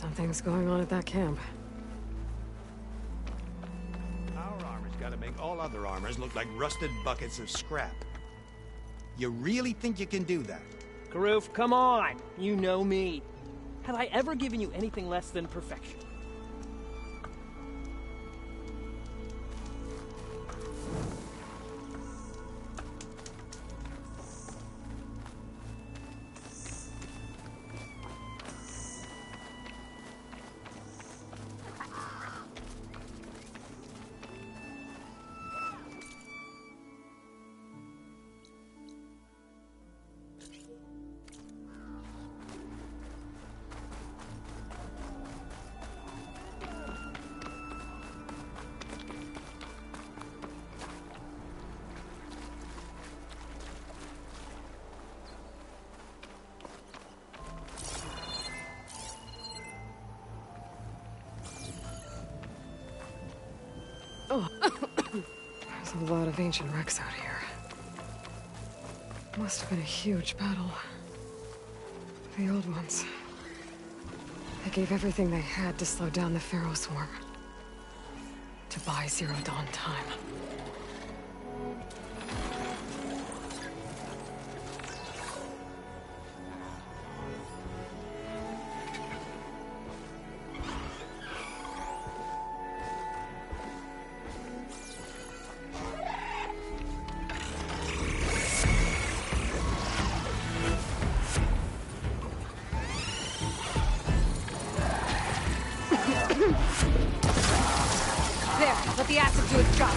Something's going on at that camp. Our armor's gotta make all other armors look like rusted buckets of scrap. You really think you can do that? Karuf, come on! You know me. Have I ever given you anything less than perfection? Oh, there's a lot of ancient wrecks out here. Must have been a huge battle. The old ones. They gave everything they had to slow down the Pharaoh swarm. To buy Zero Dawn time. There, let the acid do its job.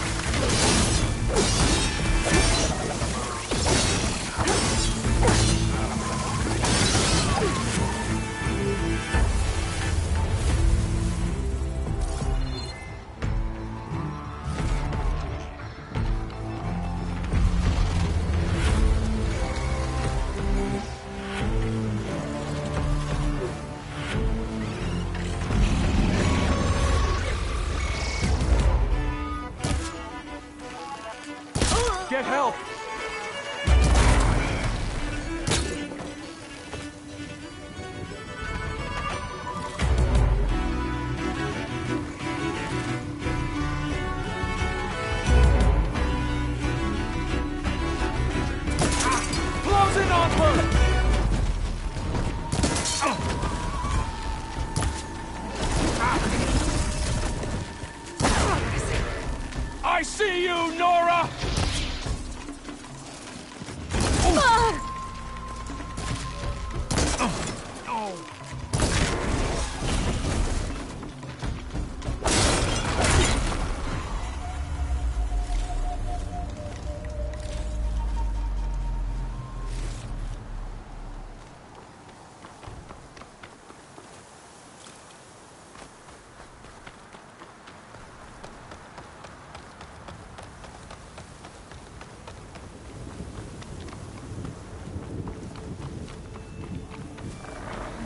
Get help! Close in on her! I see you, Nora!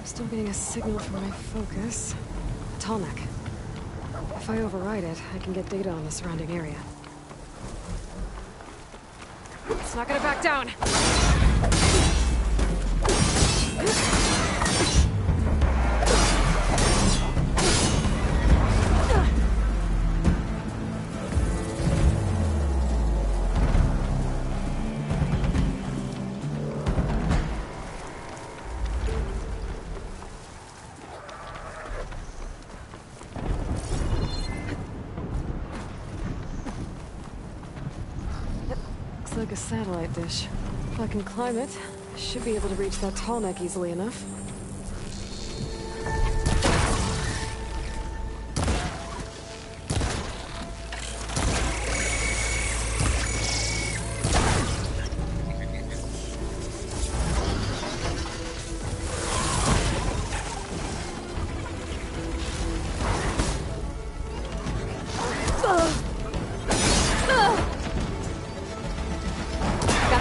Still getting a signal from my focus. Tallneck. If I override it, I can get data on the surrounding area. It's not gonna back down! Like a satellite dish. If I can climb it, I should be able to reach that Tallneck easily enough.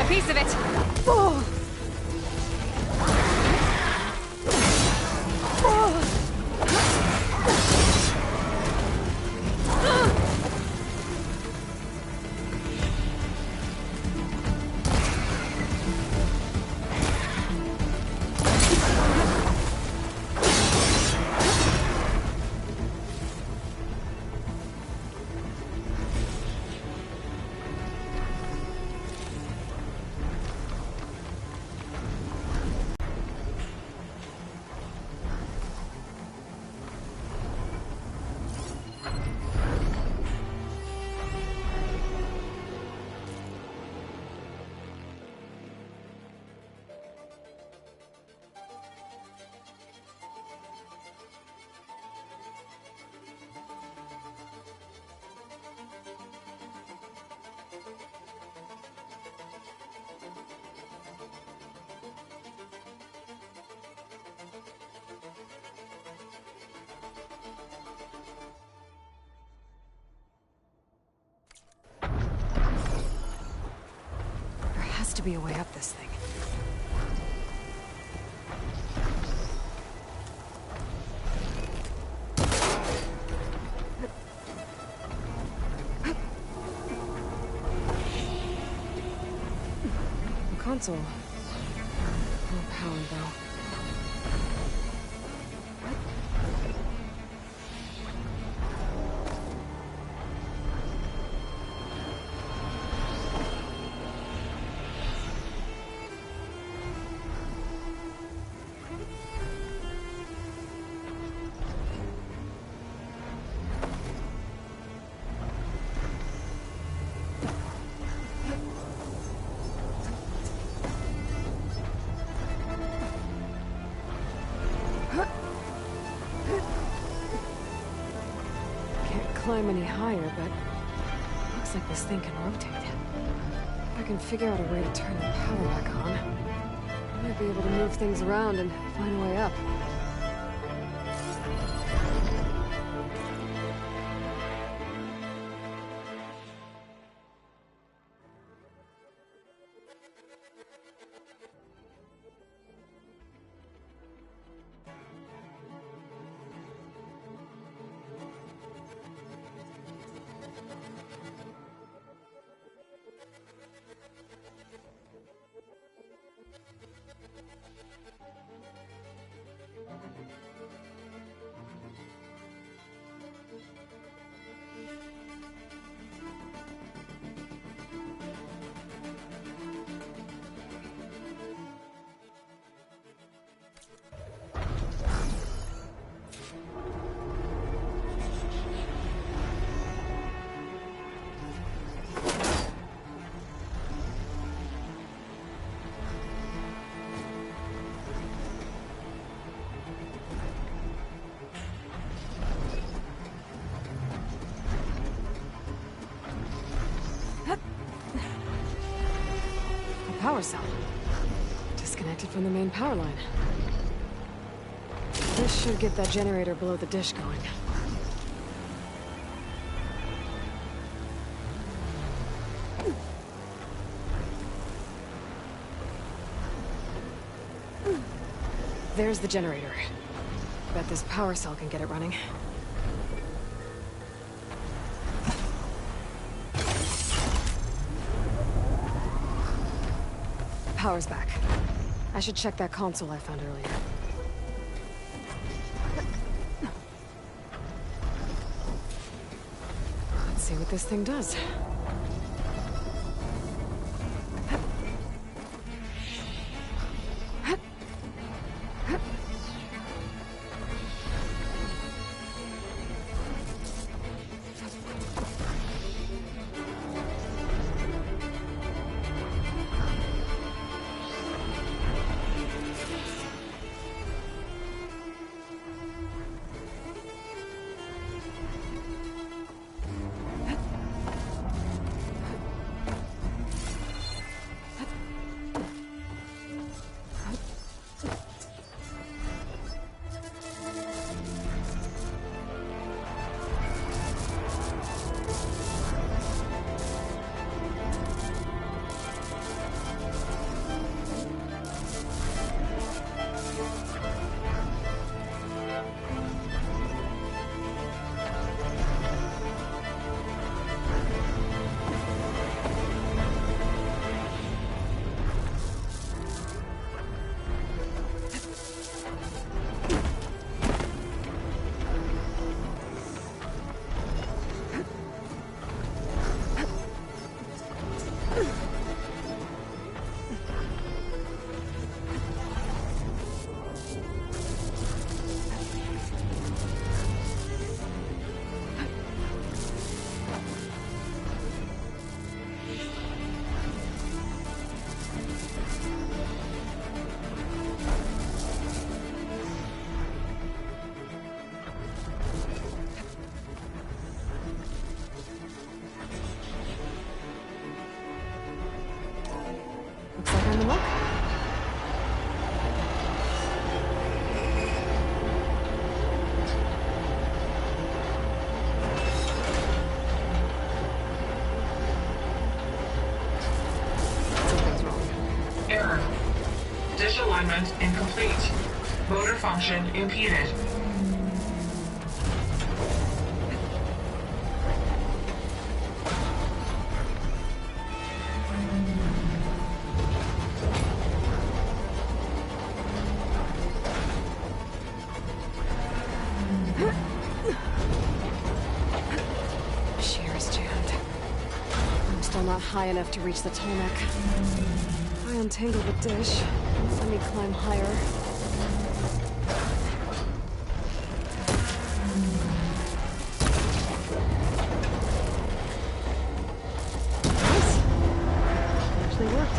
Piece of it. to be a way up this thing. The console. No power, though. Climb any higher, but looks like this thing can rotate. If I can figure out a way to turn the power back on, I might be able to move things around and find a way up. Power cell. Disconnected from the main power line. This should get that generator below the dish going. There's the generator. Bet this power cell can get it running. Power's back. I should check that console I found earlier. Let's see what this thing does. Something's wrong. alignment incomplete. Motor function impeded. Shear's jammed. I'm still not high enough to reach the Tolmec. I untangle the dish. Let me climb higher. Nice. Actually worked.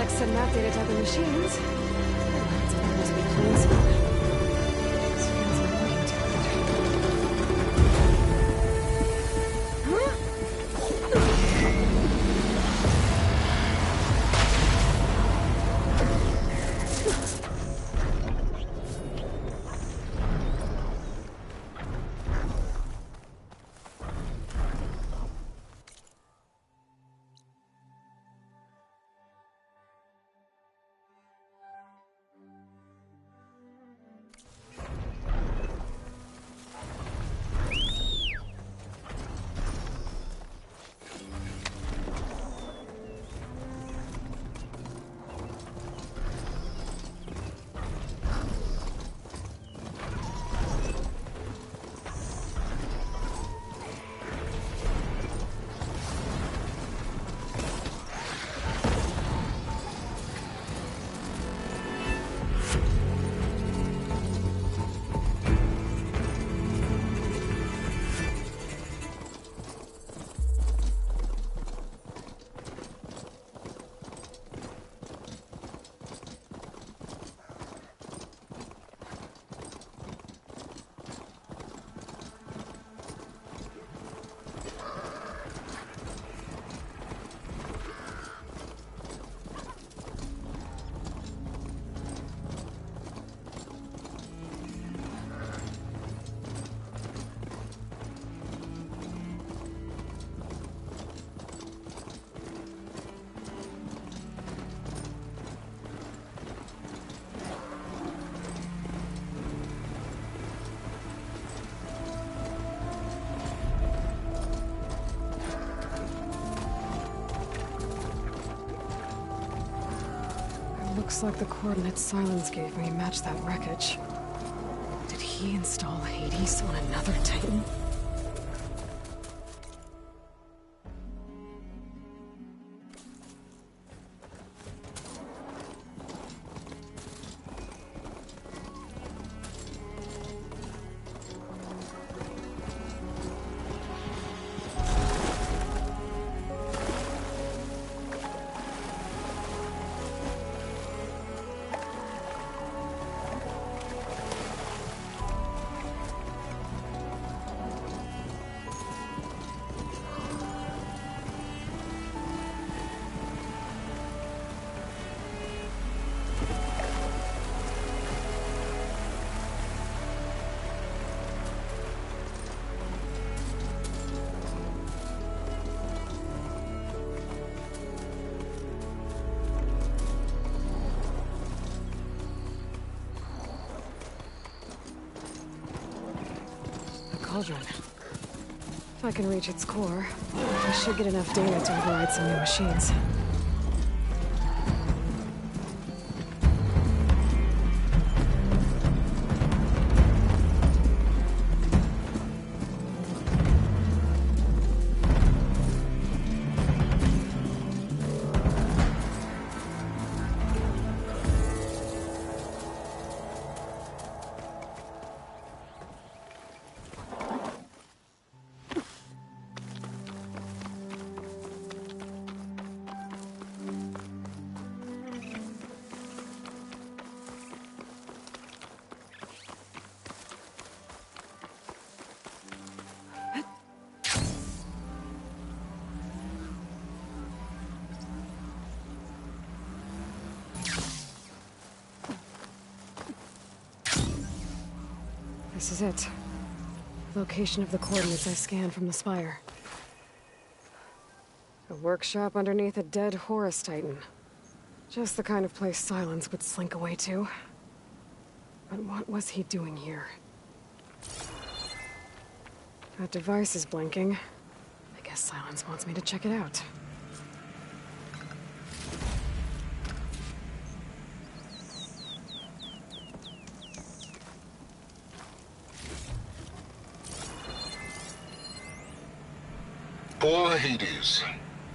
Send map data to other machines. So that must be clean spot. This feels like working Looks like the coordinates Silence gave me match that wreckage. Did he install Hades on another Titan? Cauldron. I can reach its core, I should get enough data to override some new machines. This is it. Location of the coordinates I scanned from the spire. A workshop underneath a dead Horus Titan. Just the kind of place Silence would slink away to. But what was he doing here? That device is blinking. I guess Silence wants me to check it out. Poor Hades.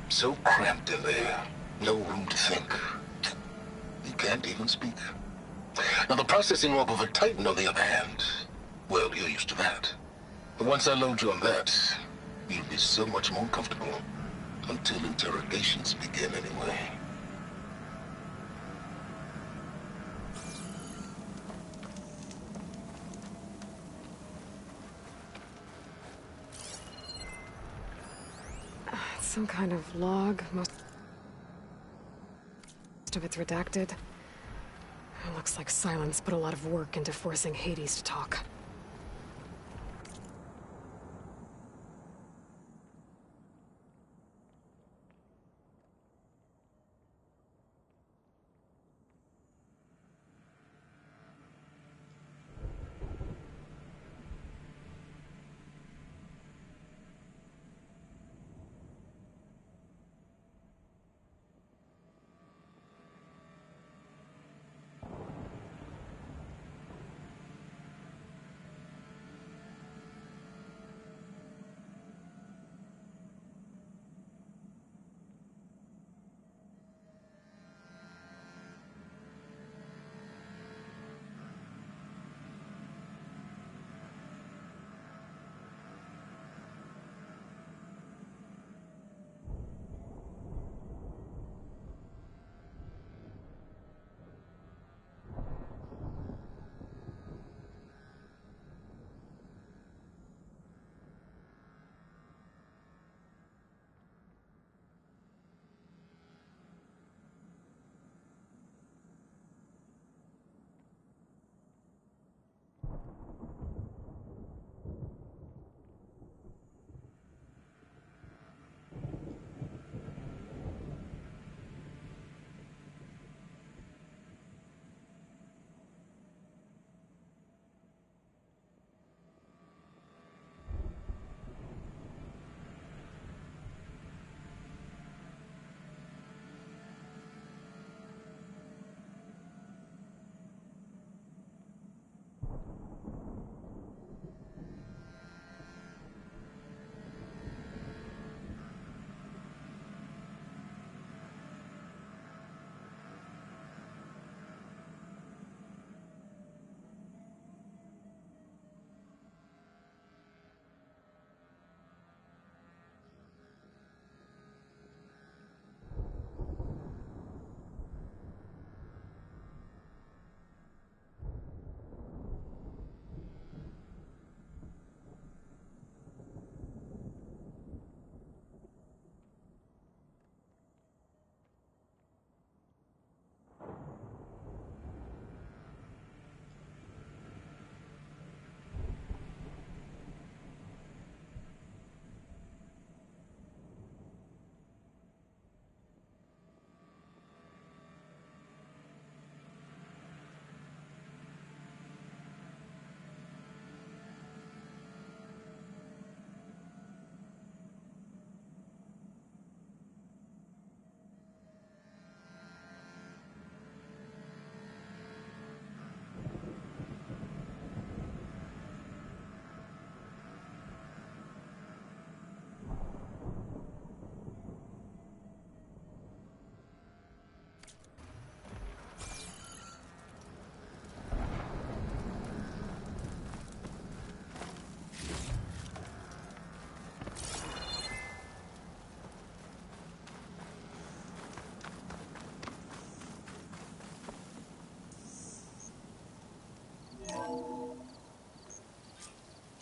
So cramped in there. No room to think. You can't even speak. Now the processing orb of a Titan, on the other hand, well, you're used to that. But once I load you on that, you'll be so much more comfortable. Until interrogations begin, anyway. Some kind of log. Most of it's redacted. It looks like Silence put a lot of work into forcing Hades to talk.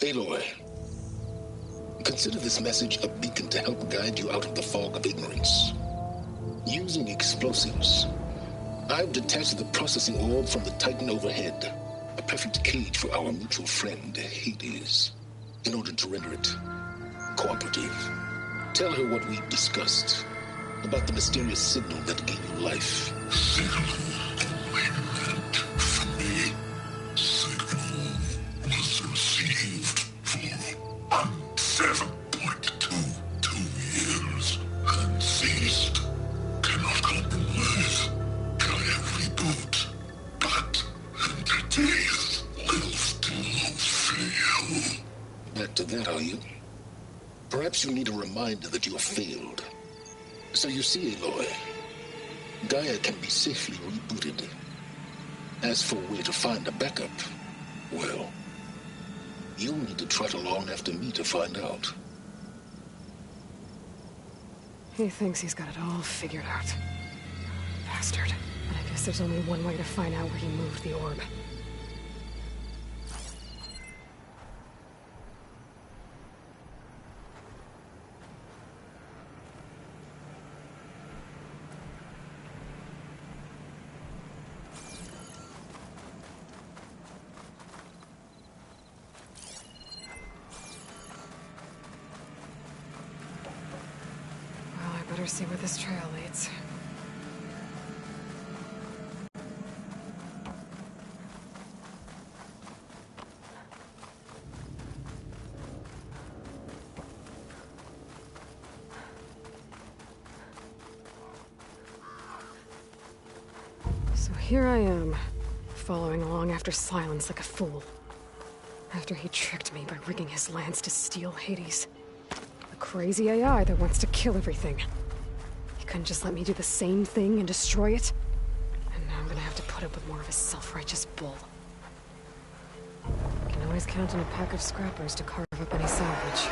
Aloy, consider this message a beacon to help guide you out of the fog of ignorance. Using explosives, I've detached the processing orb from the Titan overhead, a perfect cage for our mutual friend, Hades, in order to render it cooperative. Tell her what we've discussed about the mysterious signal that gave you life. Signal awaited from me. Signal was received for 7.22 years and ceased. Cannot compromise. Try every boot, but entities will still fail. Back to that, are you? Perhaps you need a reminder that you have failed. So you see, Aloy, Gaia can be safely rebooted. As for where to find a backup, well, you'll need to trot along after me to find out. He thinks he's got it all figured out. Bastard. But I guess there's only one way to find out where he moved the orb. Better see where this trail leads. So here I am, following along after Silence like a fool. After he tricked me by rigging his lance to steal Hades. A crazy AI that wants to kill everything. Couldn't just let me do the same thing and destroy it? And now I'm gonna have to put up with more of his self-righteous bull. Can always count on a pack of scrappers to carve up any salvage.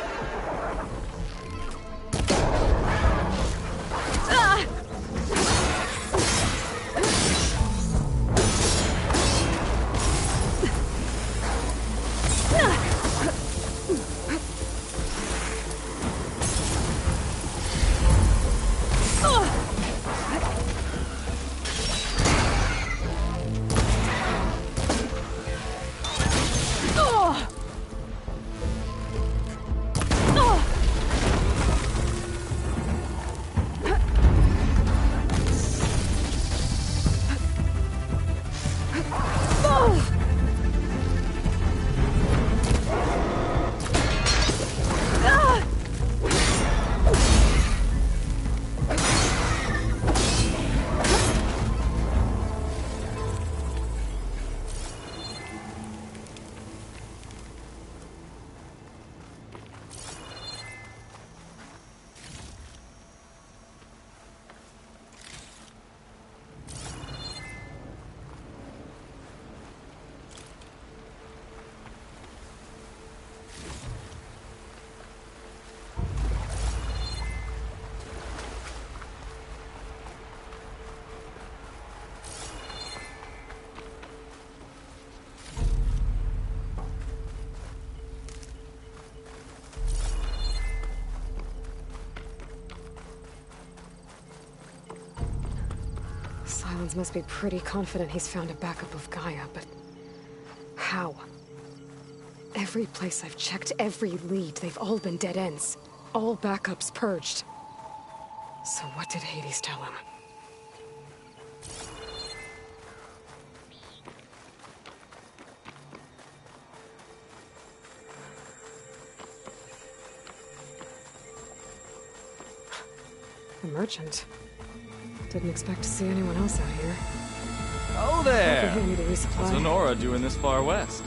Silence must be pretty confident he's found a backup of Gaia, but how? Every place I've checked, every lead, they've all been dead ends. All backups purged. So what did Hades tell him? A merchant. Didn't expect to see anyone else out here. Oh there! Hope you're here to resupply. What's Honora doing this far west?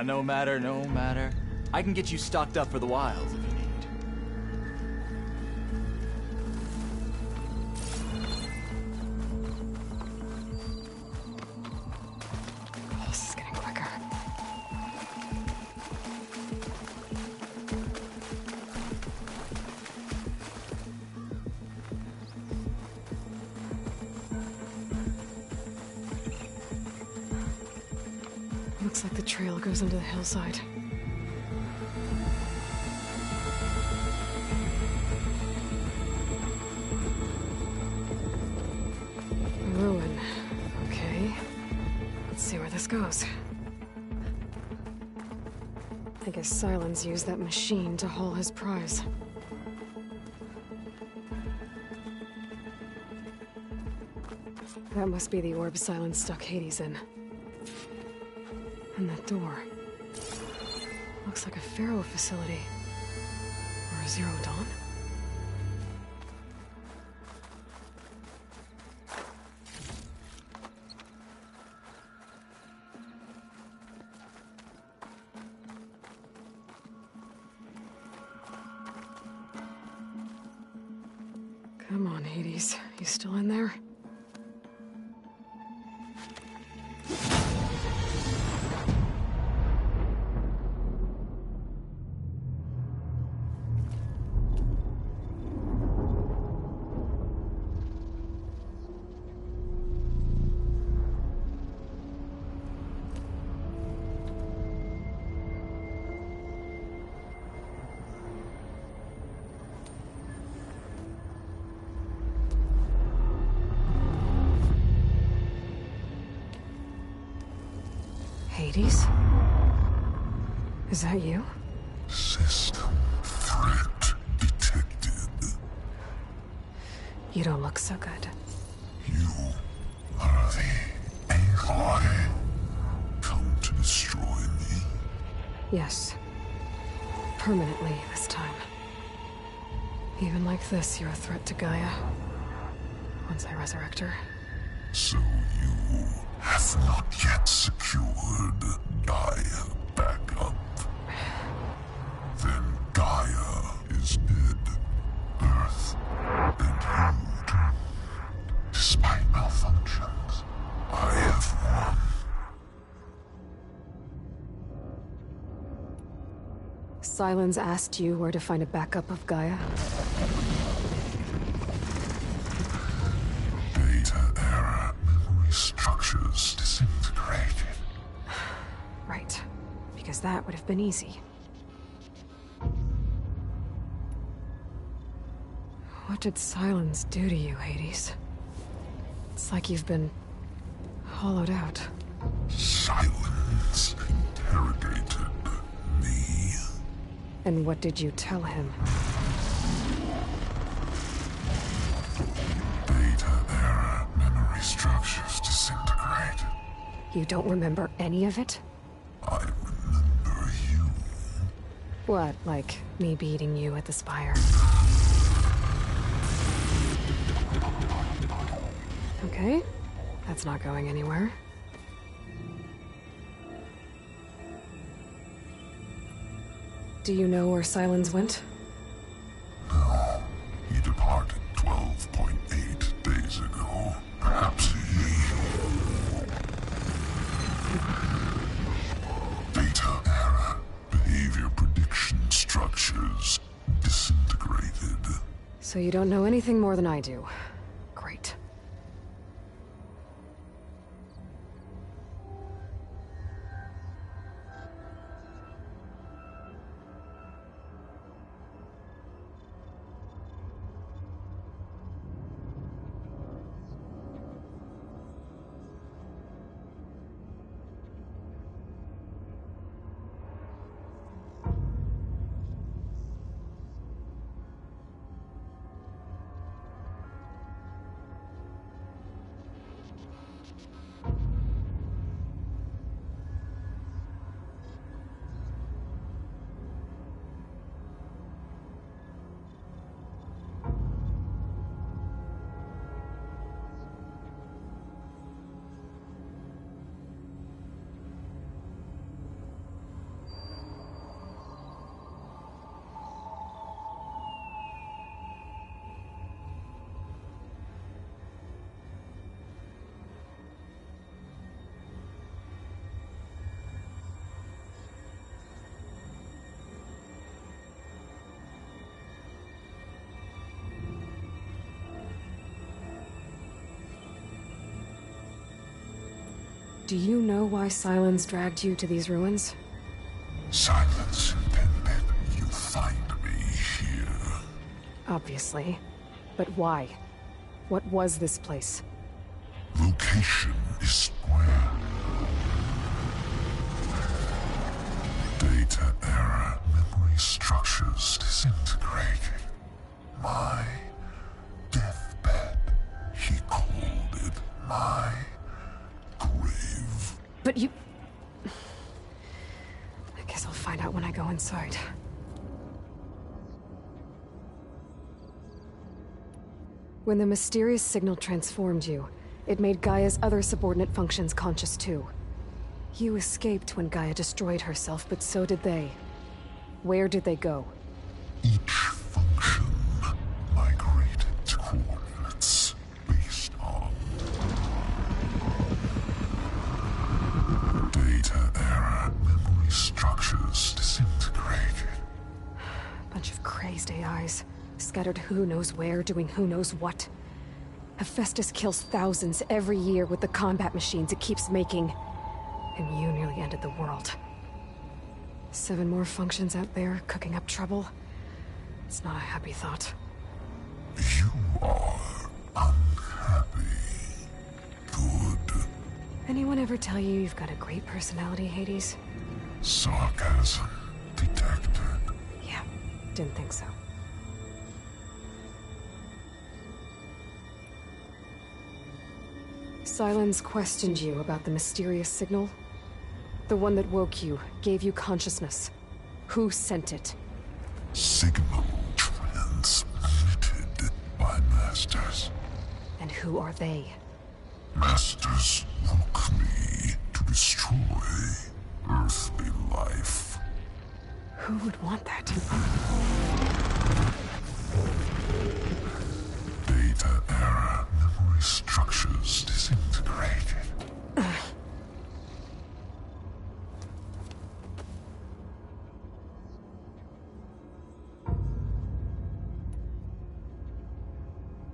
No matter, no matter. I can get you stocked up for the wilds if you need. Oh, this is getting quicker. Looks like the trail goes into the hillside. A ruin. Okay. Let's see where this goes. I guess Sylens used that machine to haul his prize. That must be the orb Sylens stuck Hades in. And that door. Looks like a Pharaoh facility. Or a Zero Dawn? Come on, Hades. You still in there? Hades? Is that you? System threat detected. You don't look so good. You are the Aloy. Come to destroy me. Yes. Permanently this time. Even like this, you're a threat to Gaia. Once I resurrect her. So you have not yet secured Gaia back up. Then Gaia is dead. Earth and you. Despite malfunctions, I have won. Sylens asked you where to find a backup of Gaia? Data era memory structures disintegrated. Right. Because that would have been easy. What did Sylens do to you, Hades? It's like you've been hollowed out. Silence interrogated me. And what did you tell him? Data era memory structures disintegrate. You don't remember any of it? I remember you. What, like me beating you at the Spire? Okay, that's not going anywhere. Do you know where Sylens went? No, he departed 12.8 days ago. Perhaps he... Data era behavior prediction structures disintegrated. So you don't know anything more than I do. Great. Do you know why Sylens dragged you to these ruins? Silence intended you find me here. Obviously. But why? What was this place? Location is square. Data error. Memory structures disintegrating. My deathbed. He called it my grave. But you... I guess I'll find out when I go inside. When the mysterious signal transformed you, it made Gaia's other subordinate functions conscious too. You escaped when Gaia destroyed herself, but so did they. Where did they go? Each function migrated to coordinates based on data error. Memory structures disintegrated. Bunch of crazed AIs, scattered who knows where, doing who knows what. Hephaestus kills thousands every year with the combat machines it keeps making. And you nearly ended the world. 7 more functions out there, cooking up trouble. It's not a happy thought. You are unhappy. Good. Anyone ever tell you you've got a great personality, Hades? Sarcasm detected. Yeah, didn't think so. Sylens questioned you about the mysterious signal? The one that woke you, gave you consciousness. Who sent it? Signal transmitted by masters. And who are they? Masters woke me to destroy earthly life. Who would want that? Data error. Memory structures disintegrated.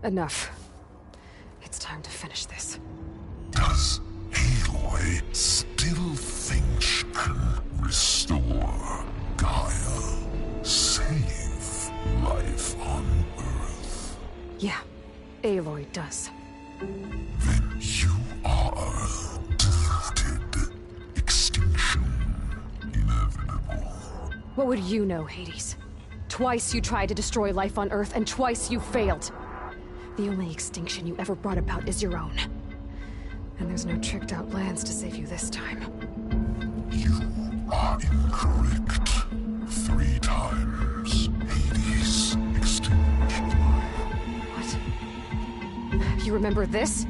Enough. It's time to finish this. Does Aloy still think she can restore Gaia? Save life on Earth? Yeah, Aloy does. Then you are deluded. Extinction inevitable. What would you know, Hades? Twice you tried to destroy life on Earth, and twice you failed. The only extinction you ever brought about is your own. And there's no tricked-out lands to save you this time. You are incorrect. 3 times. Hades extinguished life. What? You remember this?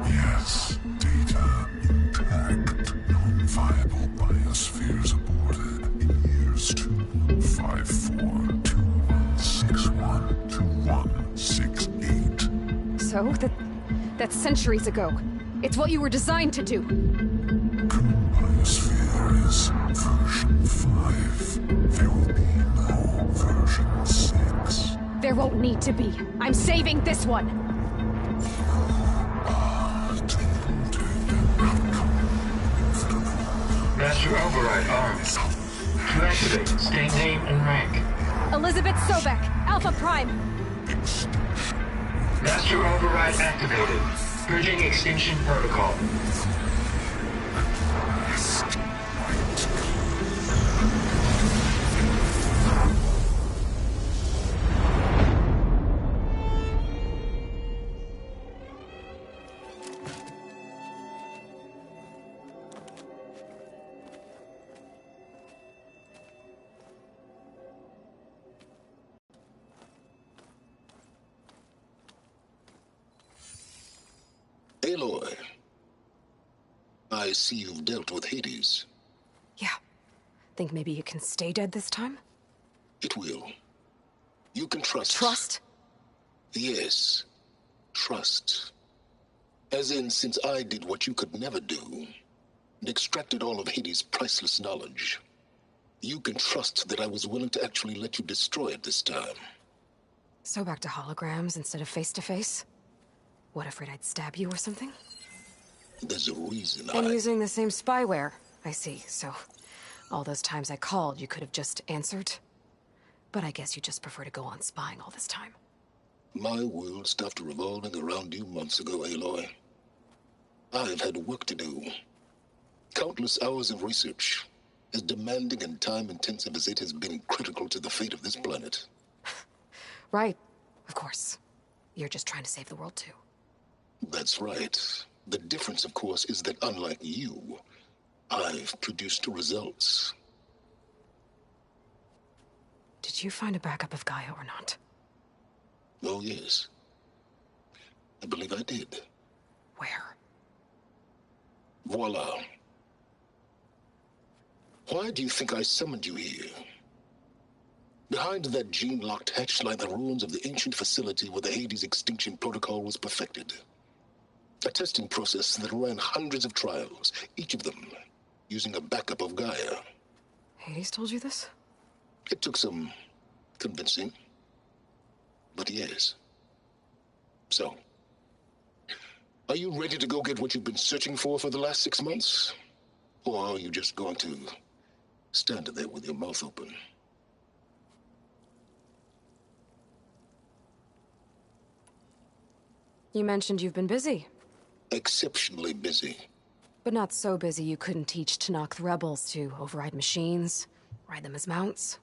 Yes. Data intact. Non-viable biospheres aborted in years 2154, 2161, 2168. So? That's centuries ago. It's what you were designed to do. Current biosphere is version 5. There will be no version 6. There won't need to be. I'm saving this one. Master override armed. To activate, state name and rank. Elizabeth Sobek, Alpha Prime. Master override activated. Purging extinction protocol. Aloy, I see you've dealt with Hades. Yeah. Think maybe you can stay dead this time? It will. You can trust. Trust? Yes. Trust. As in, since I did what you could never do, and extracted all of Hades' priceless knowledge, you can trust that I was willing to actually let you destroy it this time. So back to holograms instead of face-to-face? What, afraid I'd stab you or something? There's a reason And using the same spyware. I see, so all those times I called, you could have just answered. But I guess you just prefer to go on spying all this time. My world stopped revolving around you months ago, Aloy. I've had work to do. Countless hours of research, as demanding and time-intensive as it has been critical to the fate of this planet. Right, of course. You're just trying to save the world too. That's right. The difference, of course, is that unlike you, I've produced results. Did you find a backup of Gaia or not? Oh, yes. I believe I did. Where? Voila. Why do you think I summoned you here? Behind that gene-locked hatch lie the ruins of the ancient facility where the Hades extinction protocol was perfected. A testing process that ran hundreds of trials, each of them using a backup of Gaia. Hades told you this? It took some convincing, but yes. So, are you ready to go get what you've been searching for the last 6 months? Or are you just going to stand there with your mouth open? You mentioned you've been busy. Exceptionally busy. But not so busy you couldn't teach Tenakth rebels to override machines, ride them as mounts.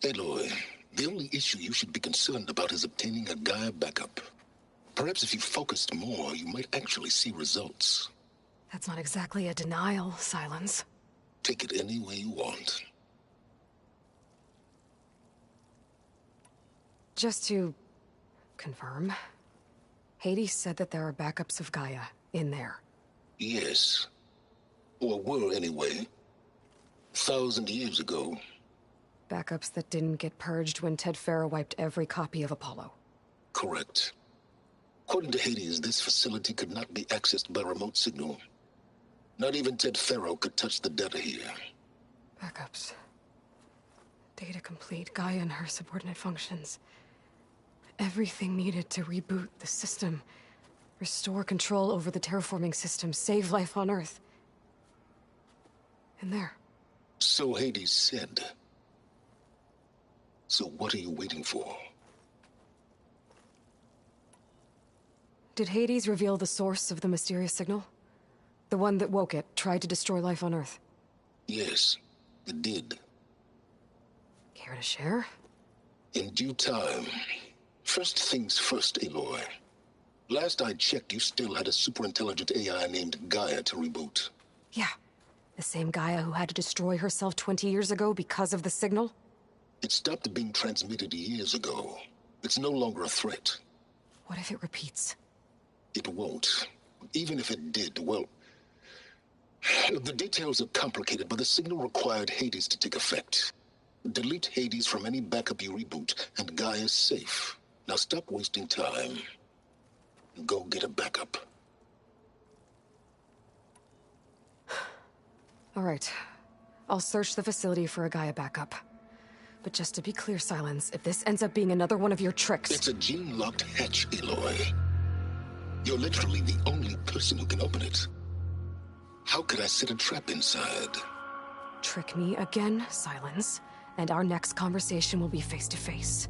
Aloy, the only issue you should be concerned about is obtaining a Gaia backup. Perhaps if you focused more, you might actually see results. That's not exactly a denial, Silence. Take it any way you want. Just to confirm, Hades said that there are backups of Gaia in there. Yes. Or were anyway. 1,000 years ago. Backups that didn't get purged when Ted Faro wiped every copy of Apollo. Correct. According to Hades, this facility could not be accessed by remote signal. Not even Ted Faro could touch the data here. Backups. Data complete, Gaia and her subordinate functions. Everything needed to reboot the system. Restore control over the terraforming system, save life on Earth. And there. So Hades said. So what are you waiting for? Did Hades reveal the source of the mysterious signal? The one that woke it, tried to destroy life on Earth? Yes, it did. Care to share? In due time. First things first, Aloy. Last I checked, you still had a superintelligent AI named Gaia to reboot. Yeah. The same Gaia who had to destroy herself 20 years ago because of the signal? It stopped being transmitted years ago. It's no longer a threat. What if it repeats? It won't. Even if it did, well... The details are complicated, but the signal required Hades to take effect. Delete Hades from any backup you reboot, and Gaia's safe. Now stop wasting time. Go get a backup. All right. I'll search the facility for a Gaia backup. But just to be clear, Silence, if this ends up being another one of your tricks... It's a gene-locked hatch, Aloy. You're literally the only person who can open it. How could I set a trap inside? Trick me again, Silence, and our next conversation will be face-to-face.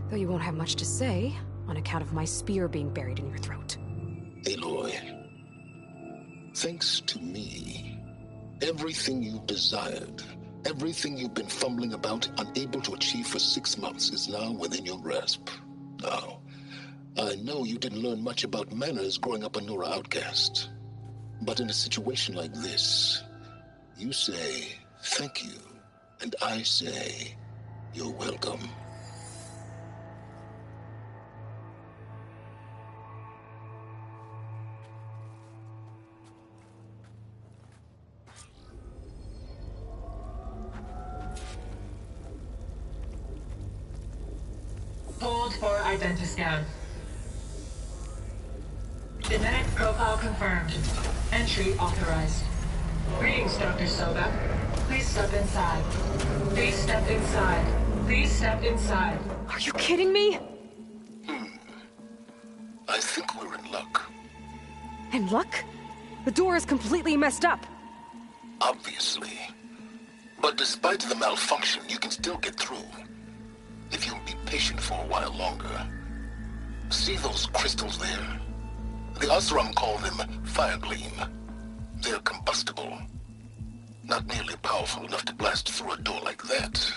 Though you won't have much to say, on account of my spear being buried in your throat. Aloy, thanks to me, everything you've desired, everything you've been fumbling about, unable to achieve for 6 months, is now within your grasp. Now, I know you didn't learn much about manners growing up a Nora outcast. But in a situation like this, you say, thank you, and I say, you're welcome. Hold for identiscan. Genetic profile confirmed. Entry authorized. Greetings, Dr. Soba. Please step inside. Please step inside. Please step inside. Are you kidding me? I think we're in luck. In luck? The door is completely messed up. Obviously. But despite the malfunction, you can still get through. If you'll be patient for a while longer. See those crystals there? The Osram call them Firegleam. They're combustible. Not nearly powerful enough to blast through a door like that.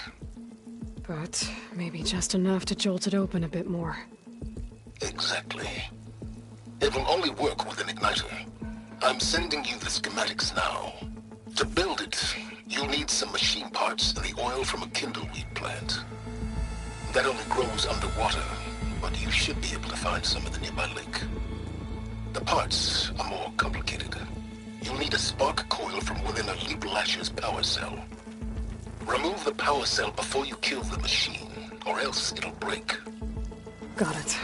But maybe just enough to jolt it open a bit more. Exactly. It will only work with an igniter. I'm sending you the schematics now. To build it, you'll need some machine parts and the oil from a kindleweed plant. That only grows underwater, but you should be able to find some in the nearby lake. The parts are more complicated. You'll need a spark coil from within a Leap Lasher's power cell. Remove the power cell before you kill the machine, or else it'll break. Got it.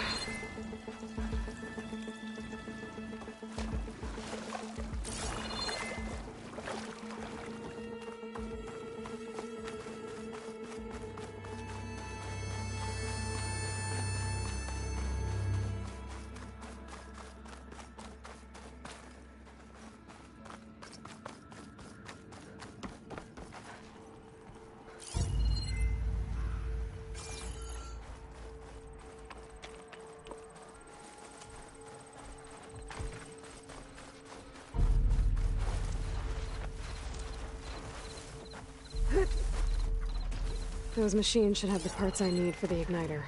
Those machines should have the parts I need for the igniter.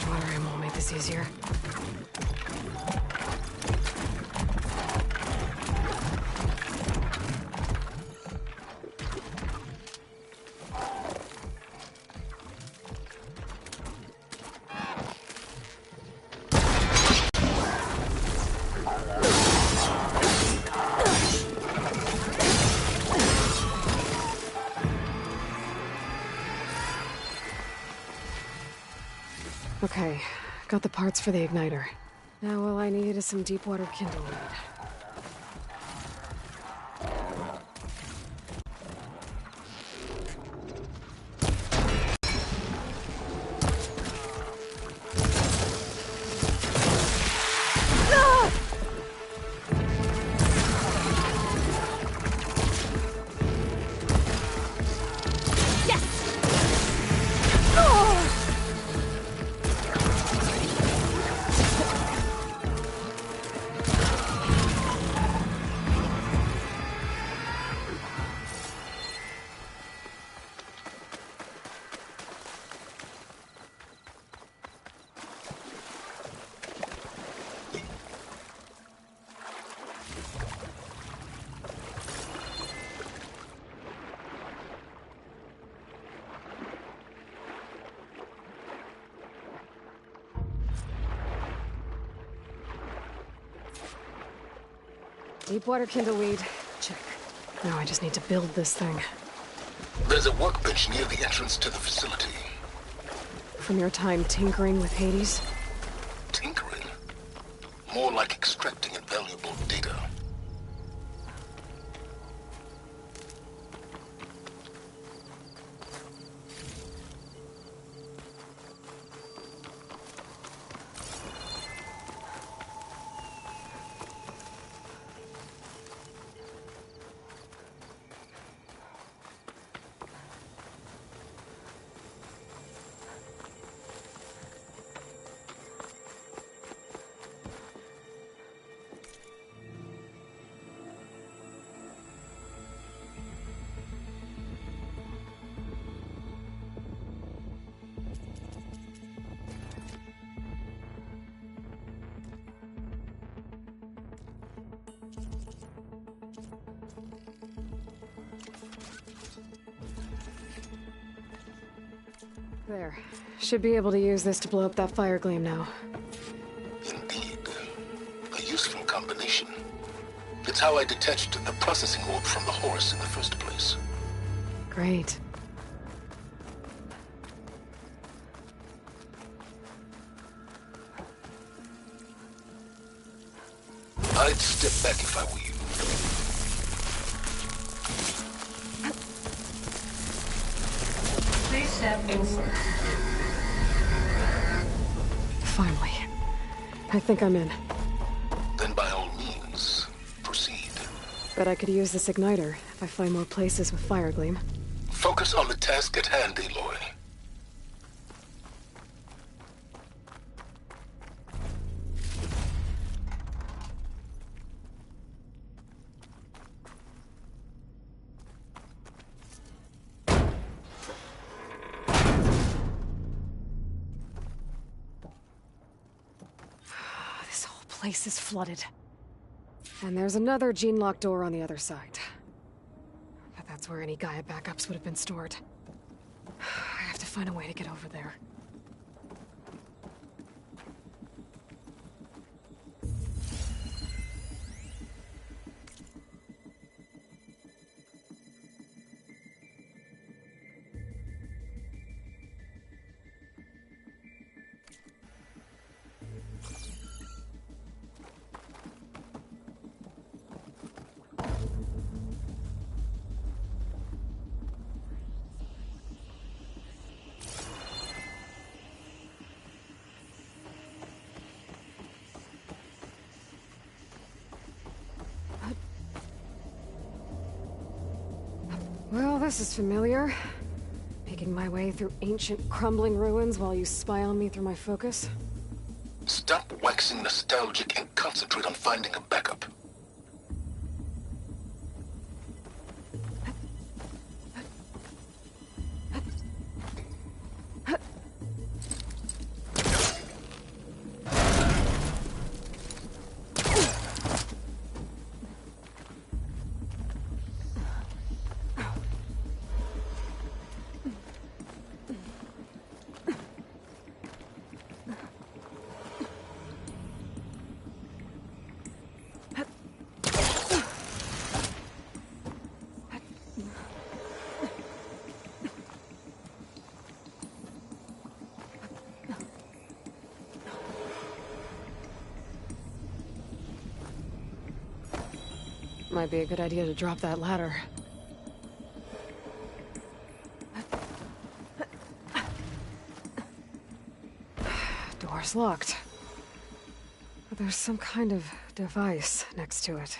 Water ammo will make this easier. Okay, got the parts for the igniter. Now all I need is some deep water kindleweed. Deepwater kindleweed. Check. Now I just need to build this thing. There's a workbench near the entrance to the facility. From your time tinkering with Hades? Tinkering? More like extracting invaluable data. There. Should be able to use this to blow up that fire gleam now. Indeed. A useful combination. It's how I detached the processing orb from the horse in the first place. Great. I'd step back if I were you. Please step inside. Finally. I think I'm in. Then by all means, proceed. Bet I could use this igniter if I find more places with fire gleam. Focus on the task at hand, Aloy. This whole place is flooded. And there's another gene-locked door on the other side. But that's where any Gaia backups would have been stored. I have to find a way to get over there. Well, this is familiar. Making my way through ancient, crumbling ruins while you spy on me through my focus. Stop waxing nostalgic and concentrate on finding a backup. Might be a good idea to drop that ladder. Door's locked. But there's some kind of device next to it.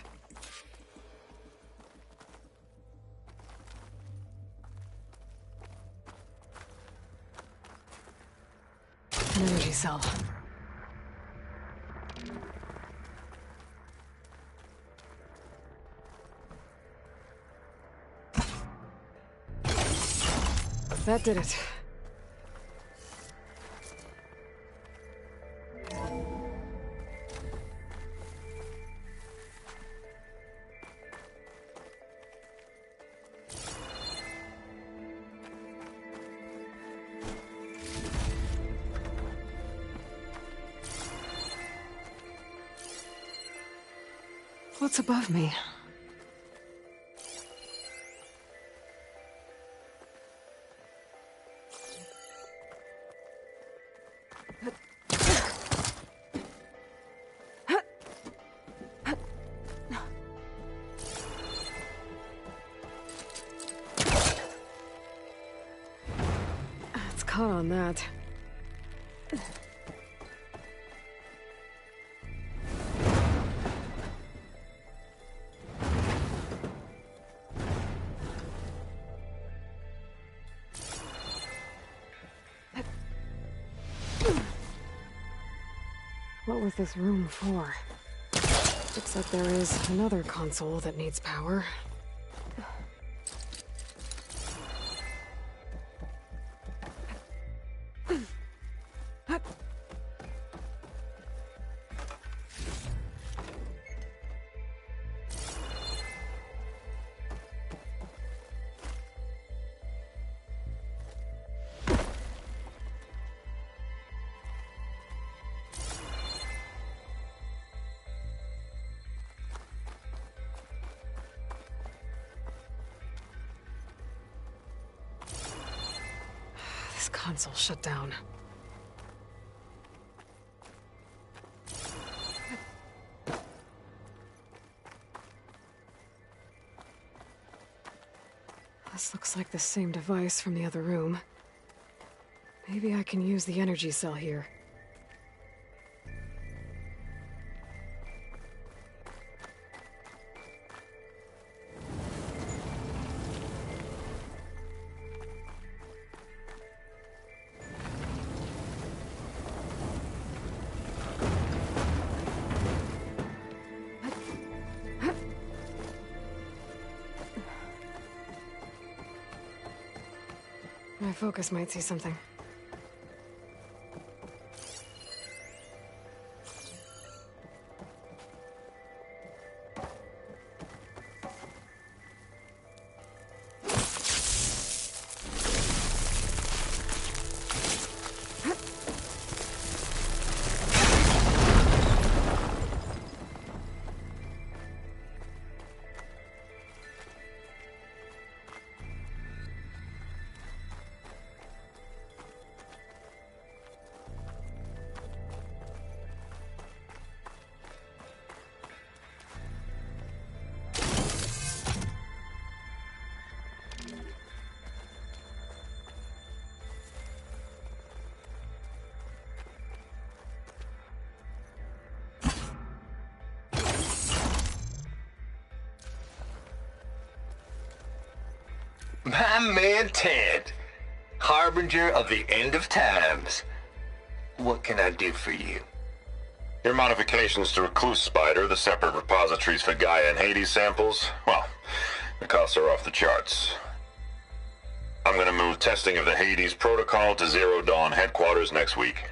An energy cell. That did it. What's above me? Caught on that. What was this room for? Looks like there is another console that needs power. console shut down. This looks like the same device from the other room. Maybe I can use the energy cell here. My focus might see something. My man Ted, harbinger of the end of times. What can I do for you? Your modifications to Recluse Spider, the separate repositories for Gaia and Hades samples, well, the costs are off the charts. I'm gonna move testing of the Hades protocol to Zero Dawn headquarters next week.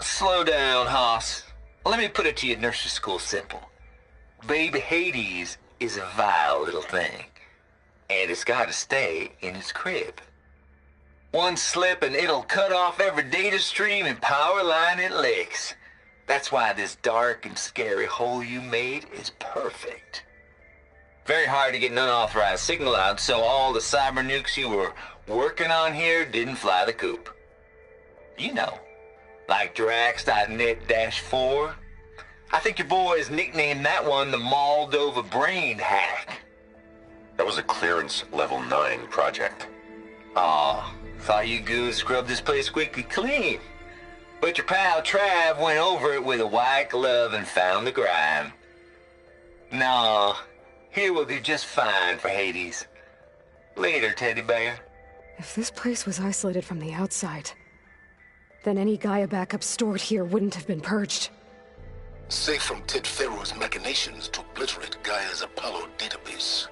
Slow down, Haas. Let me put it to you nursery school simple. Baby Hades is a vile little thing, and it's gotta stay in its crib. One slip and it'll cut off every data stream and power line it licks. That's why this dark and scary hole you made is perfect. Very hard to get an unauthorized signal out, so all the cyber nukes you were working on here didn't fly the coop. You know, like Drax.net-4. I think your boys nicknamed that one the Moldova Brain Hack. That was a clearance level 9 project. Aw, thought you goons scrubbed this place squeaky clean. But your pal Trav went over it with a white glove and found the grime. No, here will do just fine for Hades. Later, teddy bear. If this place was isolated from the outside, then any Gaia backup stored here wouldn't have been purged. Safe from Ted Pharaoh's machinations to obliterate Gaia's Apollo database.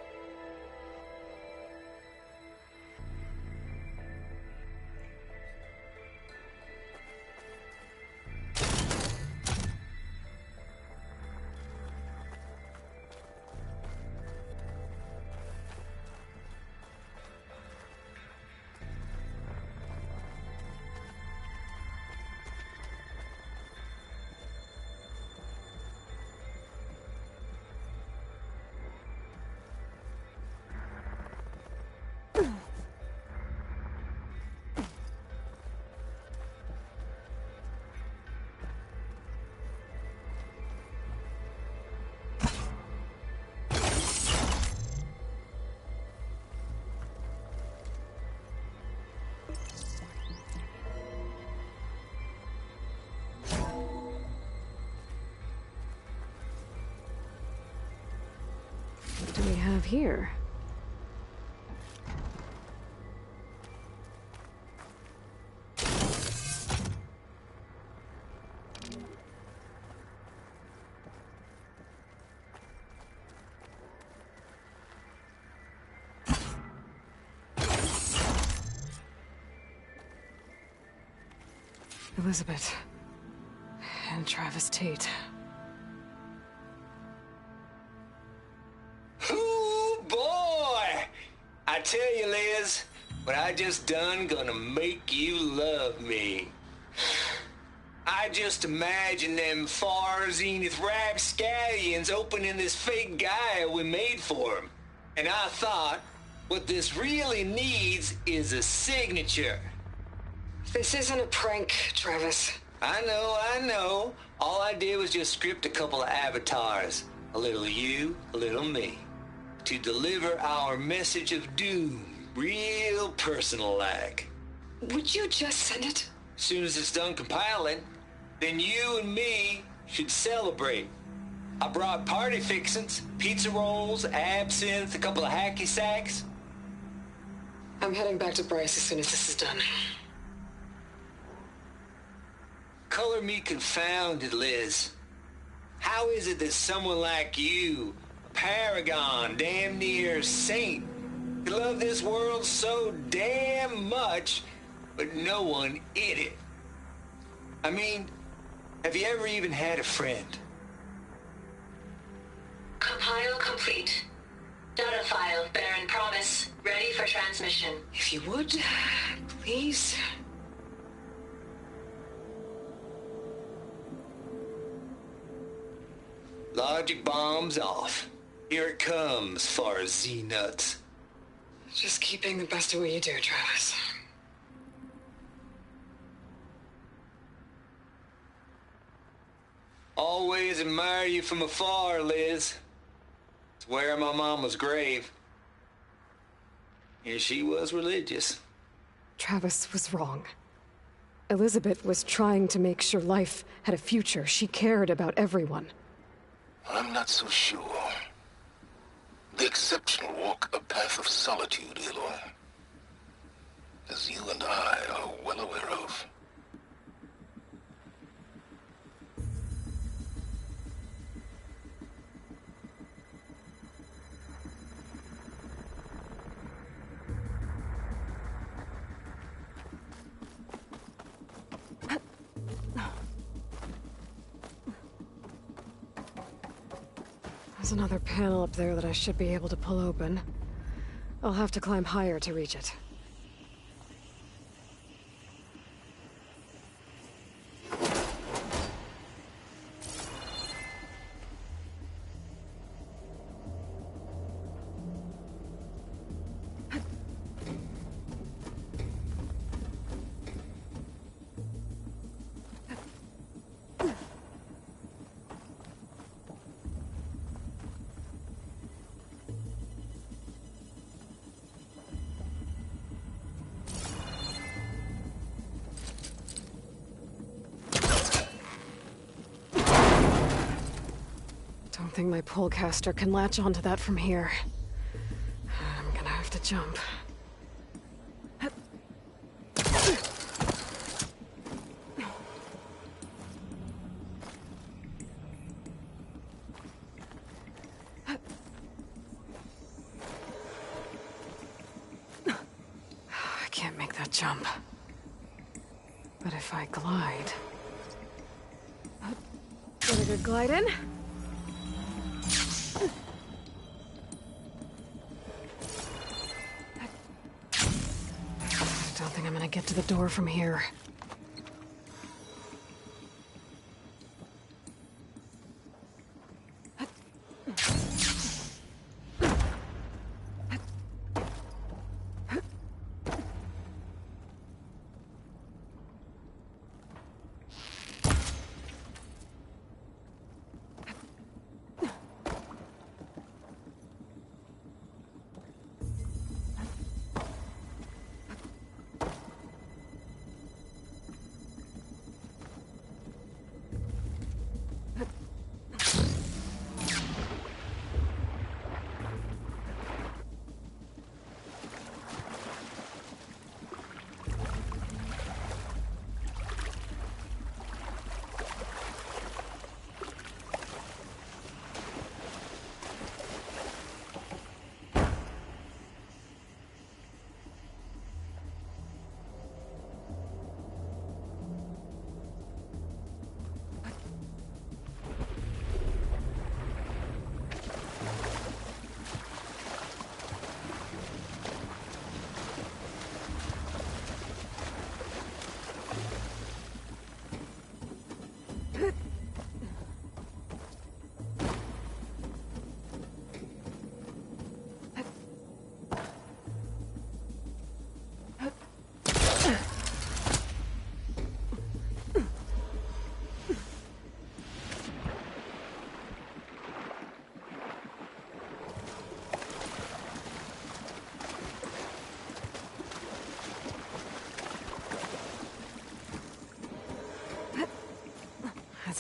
What do we have here? Elizabeth and Travis Tate. Ooh, boy! I tell you, Liz, what I just done gonna make you love me. I just imagine them far zenith rapscallions opening this fake Gaia we made for them. And I thought, what this really needs is a signature. This isn't a prank, Travis. I know. All I did was just script a couple of avatars. A little you, a little me. To deliver our message of doom, real personal-like. Would you just send it? As soon as it's done compiling, then you and me should celebrate. I brought party fixins, pizza rolls, absinthe, a couple of hacky sacks. I'm heading back to Bryce as soon as this is done. Color me confounded, Liz. How is it that someone like you, a paragon, damn near saint, could love this world so damn much, but no one in it? I mean, have you ever even had a friend? Compile complete. Data file, Baron Promise, ready for transmission. If you would, please. Logic bombs off. Here it comes, far as Z-nuts. Just keep being the best at what you do, Travis. Always admire you from afar, Liz. Swear on my mama's grave. And she was religious. Travis was wrong. Elizabeth was trying to make sure life had a future. She cared about everyone. I'm not so sure. The exceptional walk a path of solitude, Aloy. As you and I are well aware of. There's another panel up there that I should be able to pull open. I'll have to climb higher to reach it. I don't think my pullcaster can latch onto that from here. I'm gonna have to jump. I can't make that jump. But if I glide... Get a good glide in. Don't think I'm gonna get to the door from here.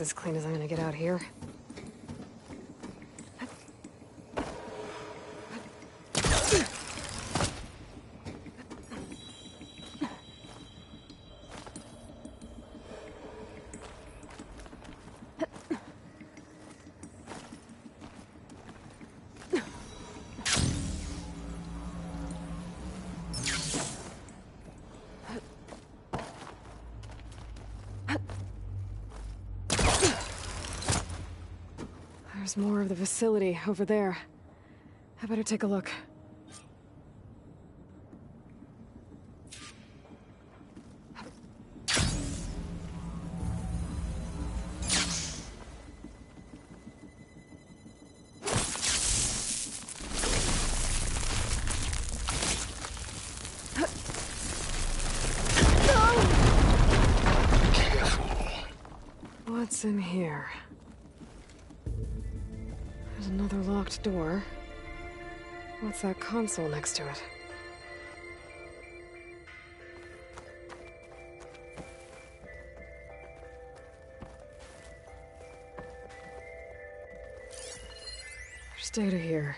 That's as clean as I'm gonna get out here. There's more of the facility over there. I better take a look. What's in here? There's another locked door. What's that console next to it? There's data here.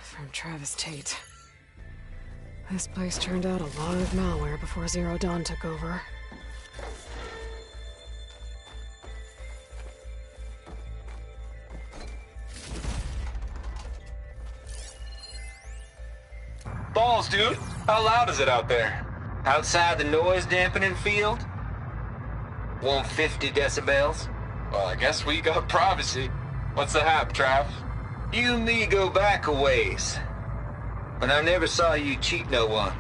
From Travis Tate. This place turned out a lot of malware before Zero Dawn took over. Balls, dude. How loud is it out there? Outside the noise dampening field? 150 decibels? Well, I guess we got privacy. What's the hap, Trav? You and me go back a ways. But I never saw you cheat no one.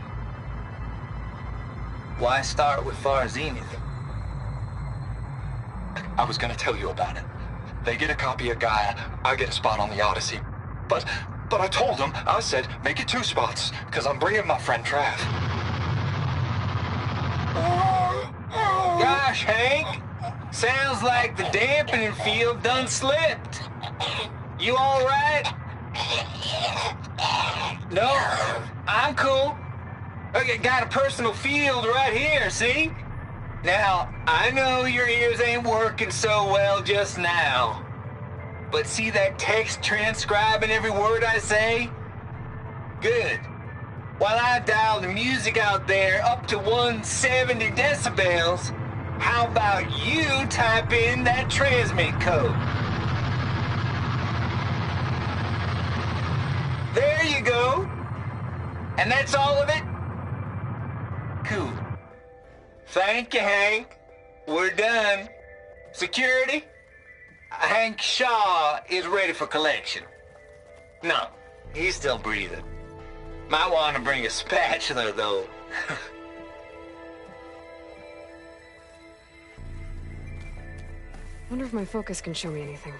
Why start with Far Zenith? I was gonna tell you about it. They get a copy of Gaia, I get a spot on the Odyssey. But I told them, I said, make it 2 spots, because I'm bringing my friend Trav. Gosh, Hank. Sounds like the dampening field done slipped. You all right? No, I'm cool. Okay, got a personal field right here, see? Now, I know your ears ain't working so well just now. But see that text transcribing every word I say? Good. While I dial the music out there up to 170 decibels, how about you type in that transmit code? There you go. And that's all of it? Cool. Thank you, Hank. We're done. Security? Hank Shaw is ready for collection. No, he's still breathing. Might want to bring a spatula, though. Wonder if my focus can show me anything.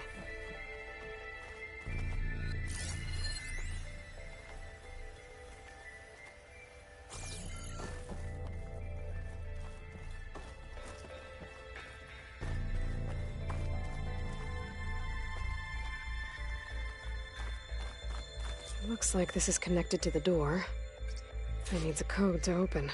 Looks like this is connected to the door. It needs a code to open.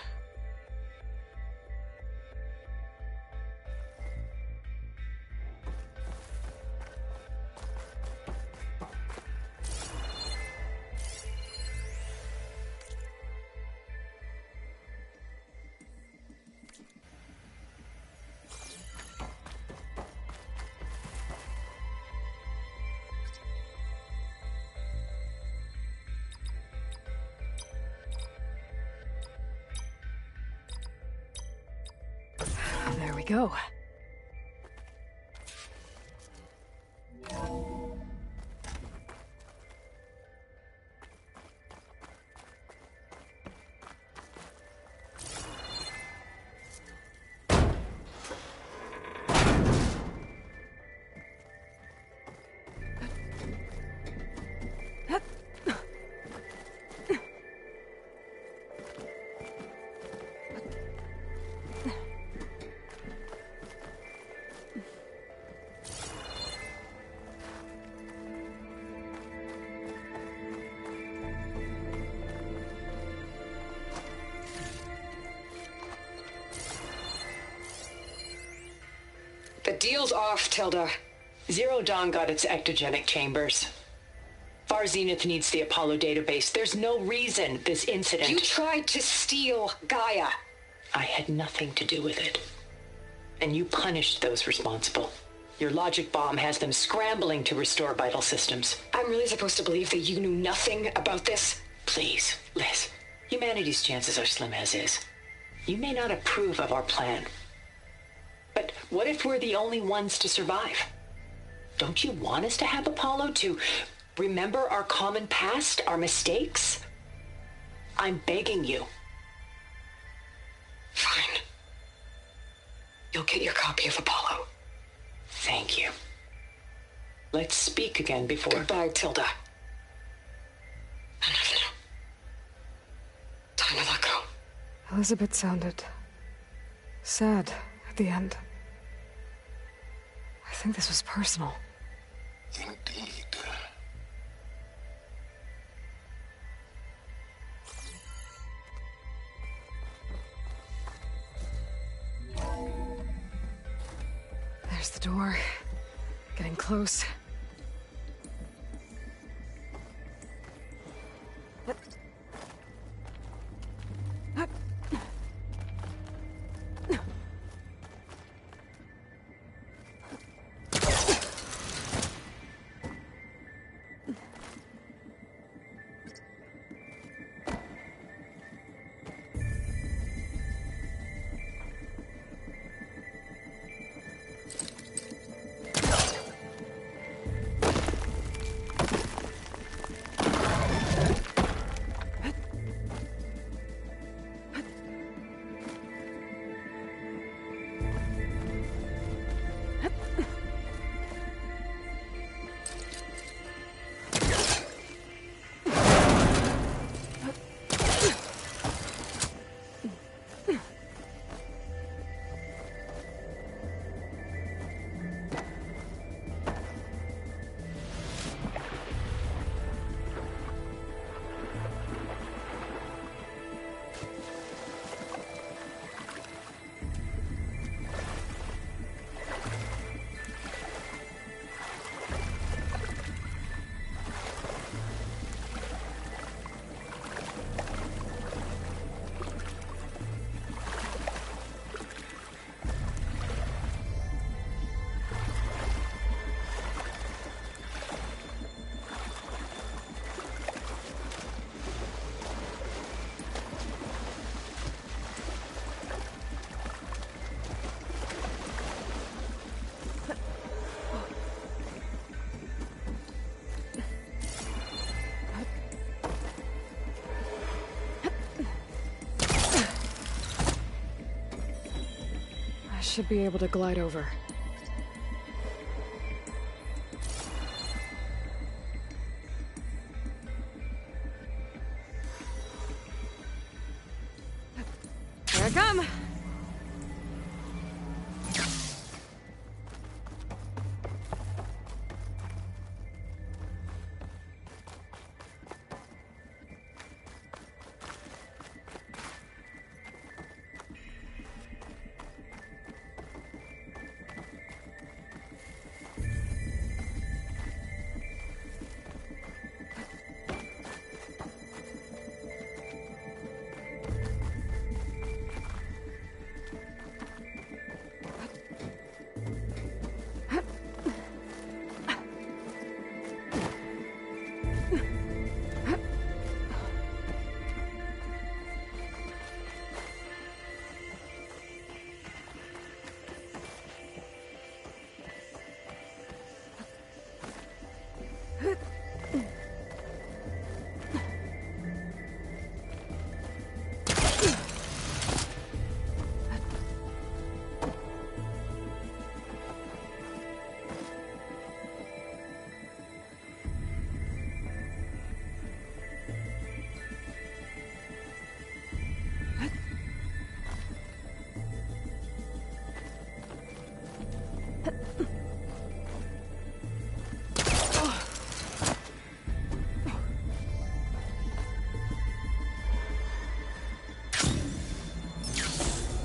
There we go. deal's off, Tilda. Zero Dawn got its ectogenic chambers. Far Zenith needs the Apollo database. There's no reason this incident... You tried to steal Gaia. I had nothing to do with it. And you punished those responsible. Your logic bomb has them scrambling to restore vital systems. I'm really supposed to believe that you knew nothing about this? Please, Liz. Humanity's chances are slim as is. You may not approve of our plan. But what if we're the only ones to survive? Don't you want us to have Apollo to remember our common past, our mistakes? I'm begging you. Fine. You'll get your copy of Apollo. Thank you. Let's speak again before... Goodbye, Tilda. Time to let go. Elizabeth sounded sad at the end. I think this was personal. Indeed. There's the door. Getting close. Should be able to glide over. Here I come!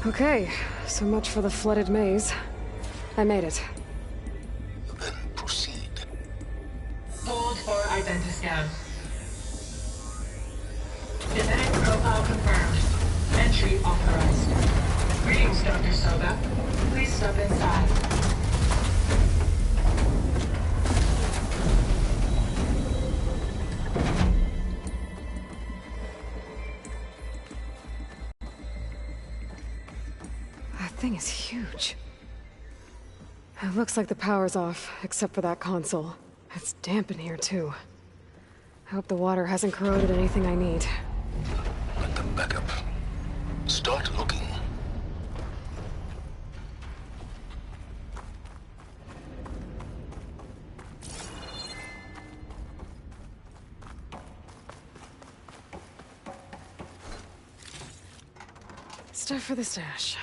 Okay, so much for the flooded maze. I made it. Then proceed. Hold for identiscan. Genetic profile confirmed. Entry authorized. Greetings, Dr. Soba. Please step inside. That thing is huge. It looks like the power's off, except for that console. It's damp in here, too. I hope the water hasn't corroded anything I need. Let them back up. Start looking. Stuff for the stash.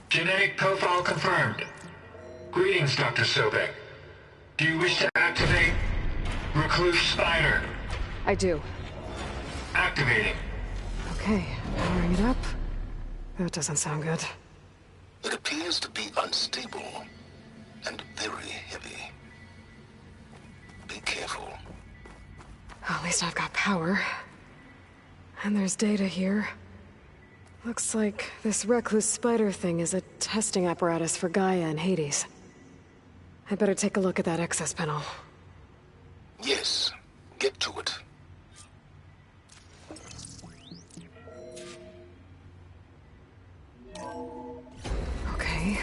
Genetic profile confirmed. Greetings, Dr. Sobek. Do you wish to activate Recluse Spider? I do. Activating. Okay, powering it up. That doesn't sound good. It appears to be unstable and very heavy. Be careful. At least I've got power. And there's data here. Looks like this Recluse Spider thing is a testing apparatus for Gaia and Hades. I better take a look at that access panel. Yes, get to it. Okay.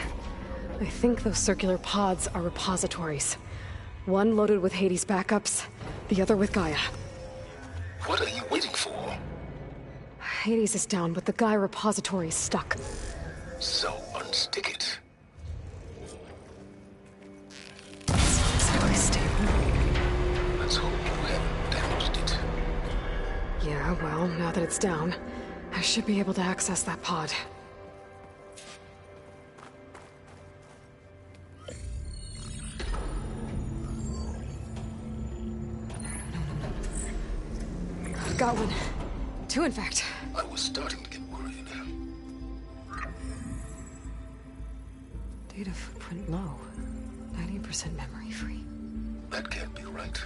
I think those circular pods are repositories. One loaded with Hades backups, the other with Gaia. What are you waiting for? Hades is down, but the Gaia repository is stuck. So unstick it. It's not exactly stable. Let's hope you haven't damaged it. Yeah, well, now that it's down, I should be able to access that pod. I've got one. Two, in fact. I was starting to get worried. Data footprint low. 90% memory free. That can't be right.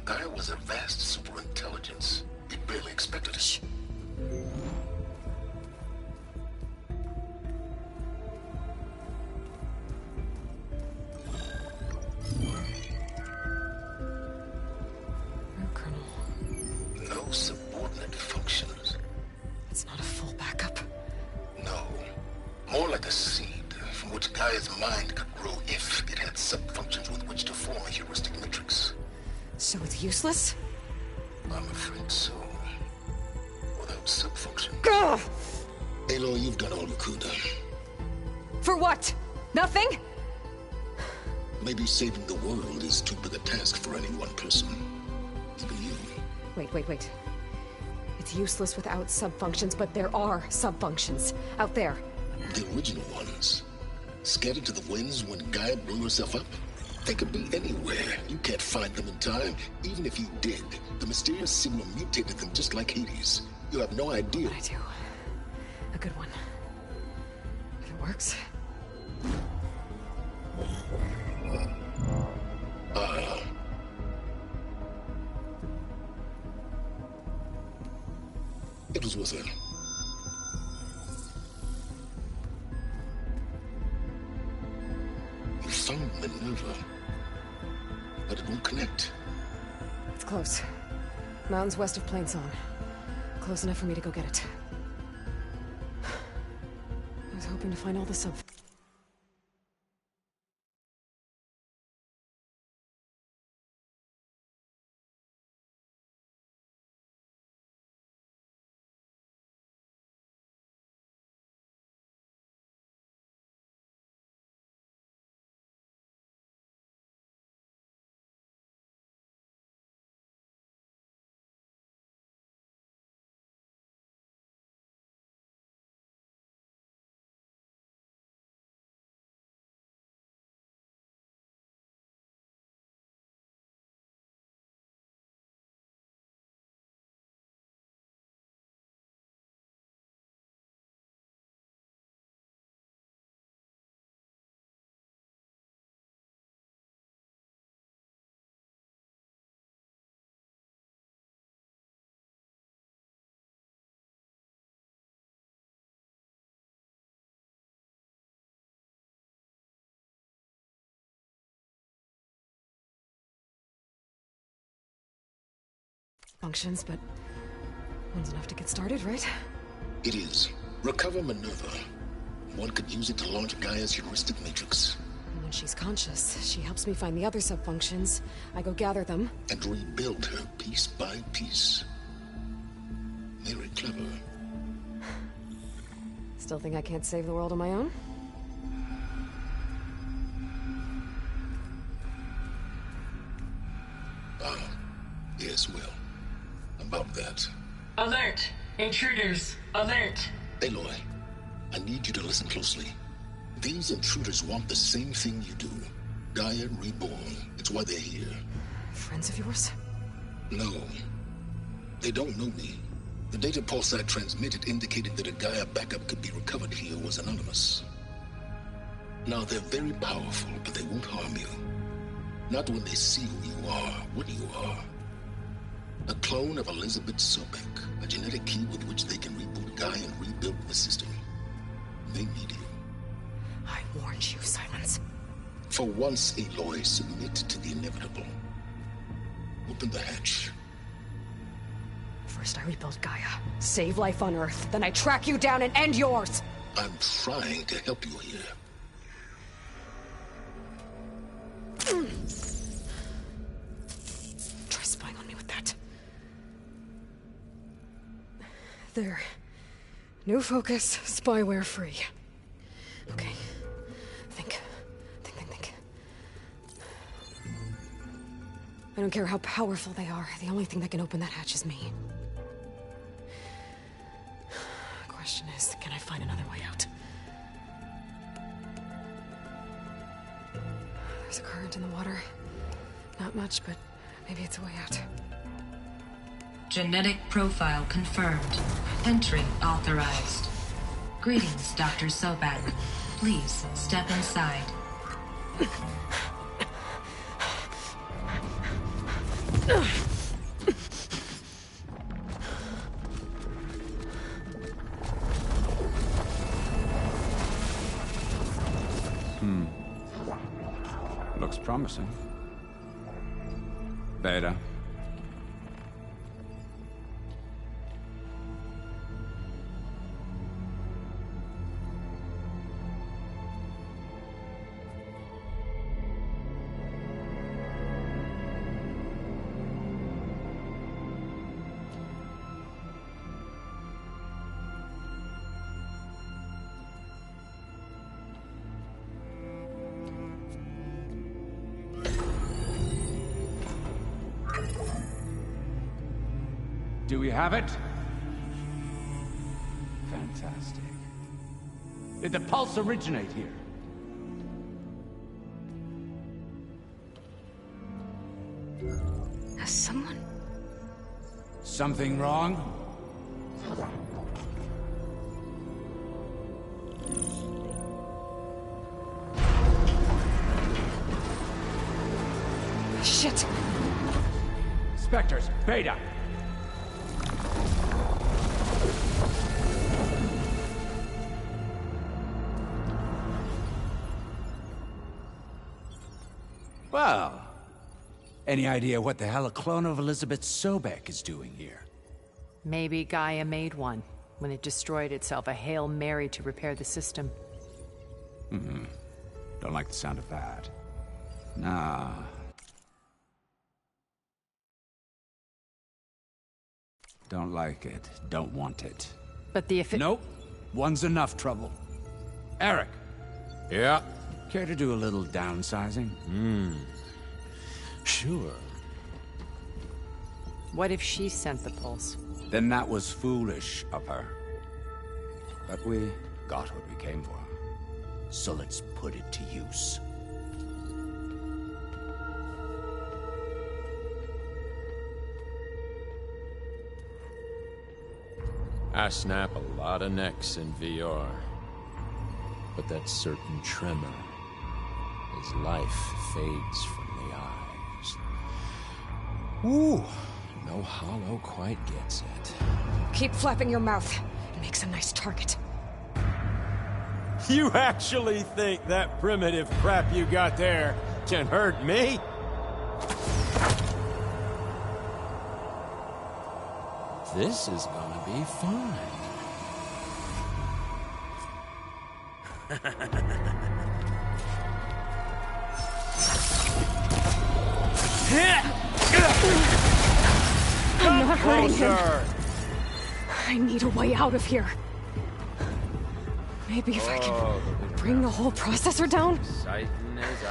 Gaia was a vast superintelligence. You barely expected it. Shh. No subordinate functions. It's not a full backup. No. More like a seed from which Gaia's mind could grow if it had sub-functions with which to form a heuristic matrix. So it's useless? I'm afraid so. Without sub-functions. Ugh! Aloy, you've done all you could. For what? Nothing? Maybe saving the world is too big a task for any one person. Even you. Wait. It's useless without sub-functions, but there are sub-functions out there. The original ones. Scattered to the winds when Gaia blew herself up? They could be anywhere. You can't find them in time. Even if you did, the mysterious signal mutated them just like Hades. You have no idea. I do. A good one. If it works. It was worth it. You found Minerva, but it won't connect. It's close. Mountains west of Plainsong. Close enough for me to go get it. I was hoping to find all the sub... functions, but one's enough to get started, right? It is. Recover Minerva. One could use it to launch Gaia's heuristic matrix. When she's conscious, she helps me find the other subfunctions. I go gather them. And rebuild her piece by piece. Very clever. Still think I can't save the world on my own? Yes, well, about that. Alert! Intruders! Alert! Aloy, I need you to listen closely. These intruders want the same thing you do. Gaia reborn. It's why they're here. Friends of yours? No. They don't know me. The data pulse I transmitted indicated that a Gaia backup could be recovered here was anonymous. Now, they're very powerful, but they won't harm you. Not when they see who you are, what you are. A clone of Elizabeth Sobek, a genetic key with which they can reboot Gaia and rebuild the system. They need you. I warned you, Silence. For once, Aloy, submit to the inevitable. Open the hatch. First I rebuild Gaia, save life on Earth, then I track you down and end yours! I'm trying to help you here. Try spying on me with that. There. New focus, spyware free. Okay. Think. I don't care how powerful they are. The only thing that can open that hatch is me. Question is, can I find another way out? There's a current in the water. Not much, but maybe it's a way out. Genetic profile confirmed. Entry authorized. Greetings, Dr. Sobek. Please step inside. Looks promising. Beta. Do we have it? Fantastic. Did the pulse originate here? Has someone... Something wrong? Shit! Spectres, Beta! Well, any idea what the hell a clone of Elizabeth Sobek is doing here? Maybe Gaia made one when it destroyed itself, a Hail Mary to repair the system. Don't like the sound of that. Nah. Don't like it. Don't want it. But the Nope. One's enough trouble. Eric. Yeah? Care to do a little downsizing? Sure. What if she sent the pulse? Then that was foolish of her. But we got what we came for. So let's put it to use. I snap a lot of necks in VR. But that certain tremor as life fades from the eyes. Ooh, no hollow quite gets it. Keep flapping your mouth. It makes a nice target. You actually think that primitive crap you got there can hurt me? This is gonna be fun. I'm not hurting him. I need a way out of here. Maybe if I can bring the whole processor down? Exciting as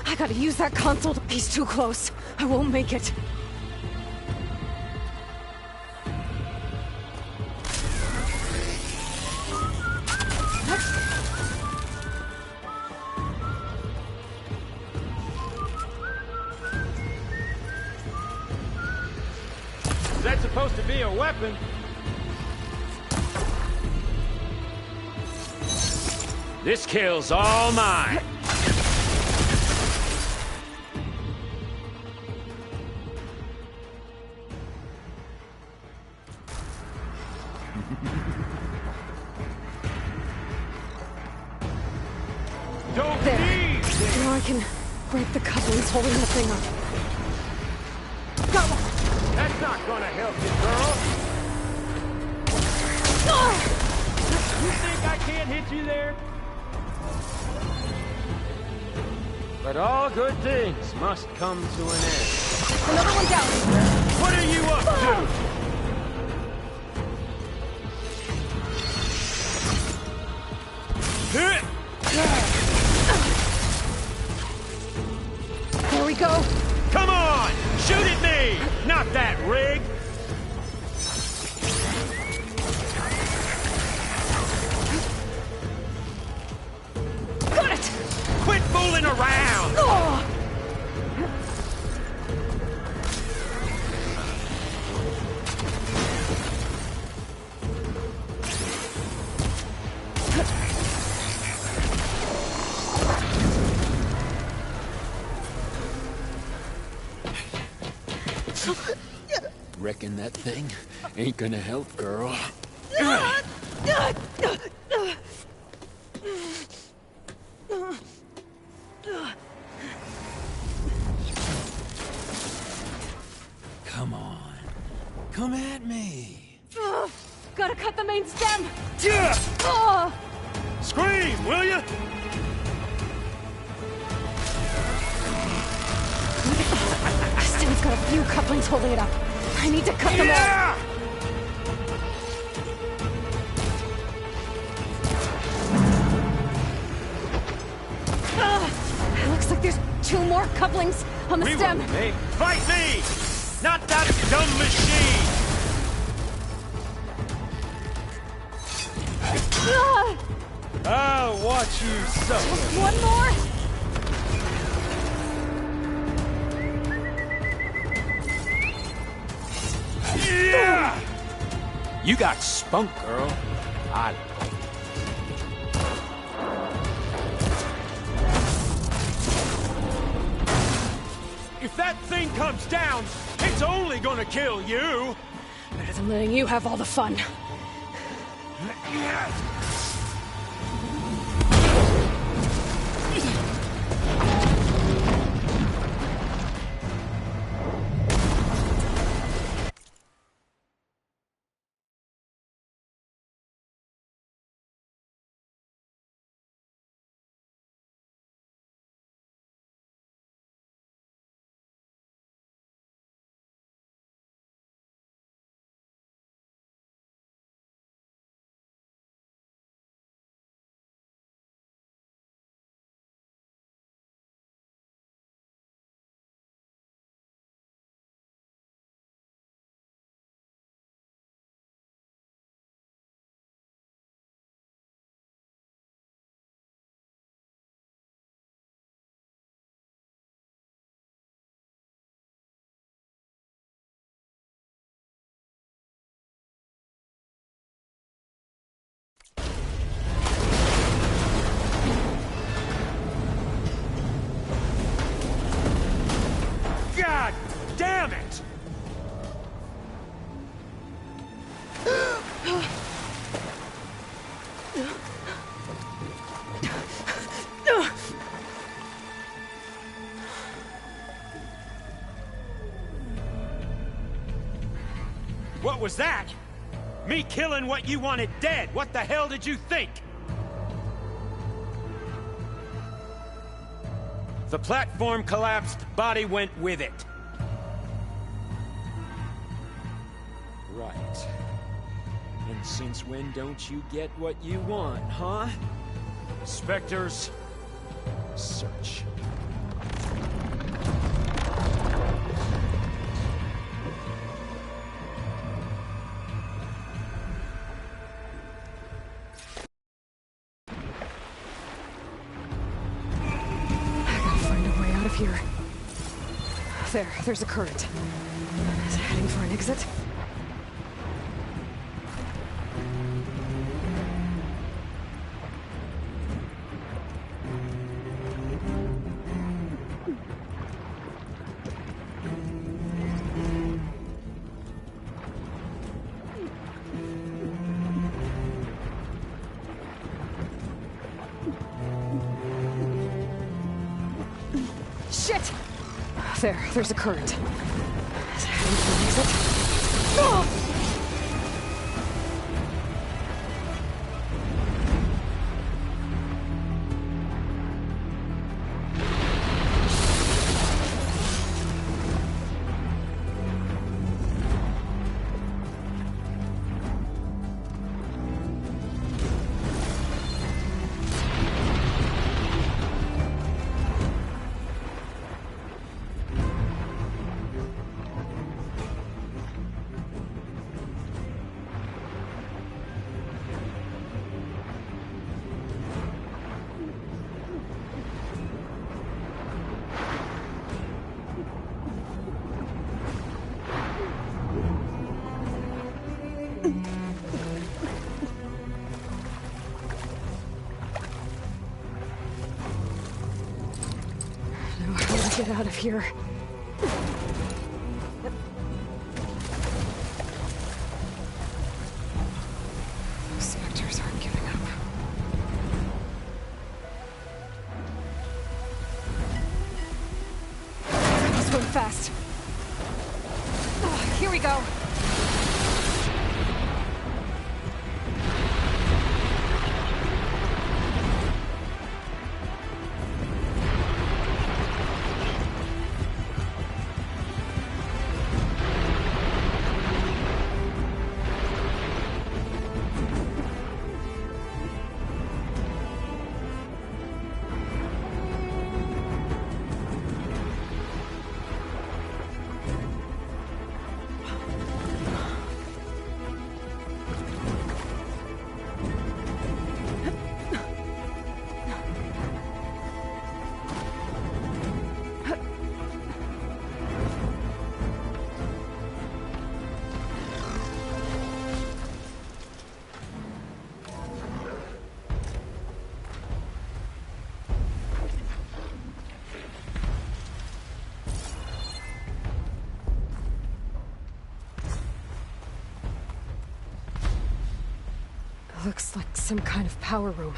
I gotta use that console. He's too close. I won't make it. Is that supposed to be a weapon? This kill's all mine. Don't there. leave! Now I can break the couplings holding that thing up. Got one! That's not gonna help you, girl. You think I can't hit you there? But all good things must come to an end. Another one down! What are you up to? There we go! Come on! Shoot at me! Not that rig! Got it! Quit fooling around! Oh! Reckon that thing ain't gonna help, girl. Come on. Come at me. Gotta cut the main stem! Yeah! Oh! Scream, will you? This stem's got a few couplings holding it up. I need to cut them all. It looks like there's 2 more couplings on the stem. Fight me! Not that dumb machine! I'll watch you suffer. Just one more? Yeah! You got spunk, girl. I like it. If that thing comes down, it's only gonna kill you! Better than letting you have all the fun. God damn it! What was that? Me killing what you wanted dead. What the hell did you think? The platform collapsed, body went with it. Right. And since when don't you get what you want, huh? Spectres, search. Here. There's a current. Is it heading for an exit? Shit! There's a current. Is it heading for an exit? Oh! Get out of here. Those specters aren't giving up. Swim fast. Here we go. Looks like some kind of power room.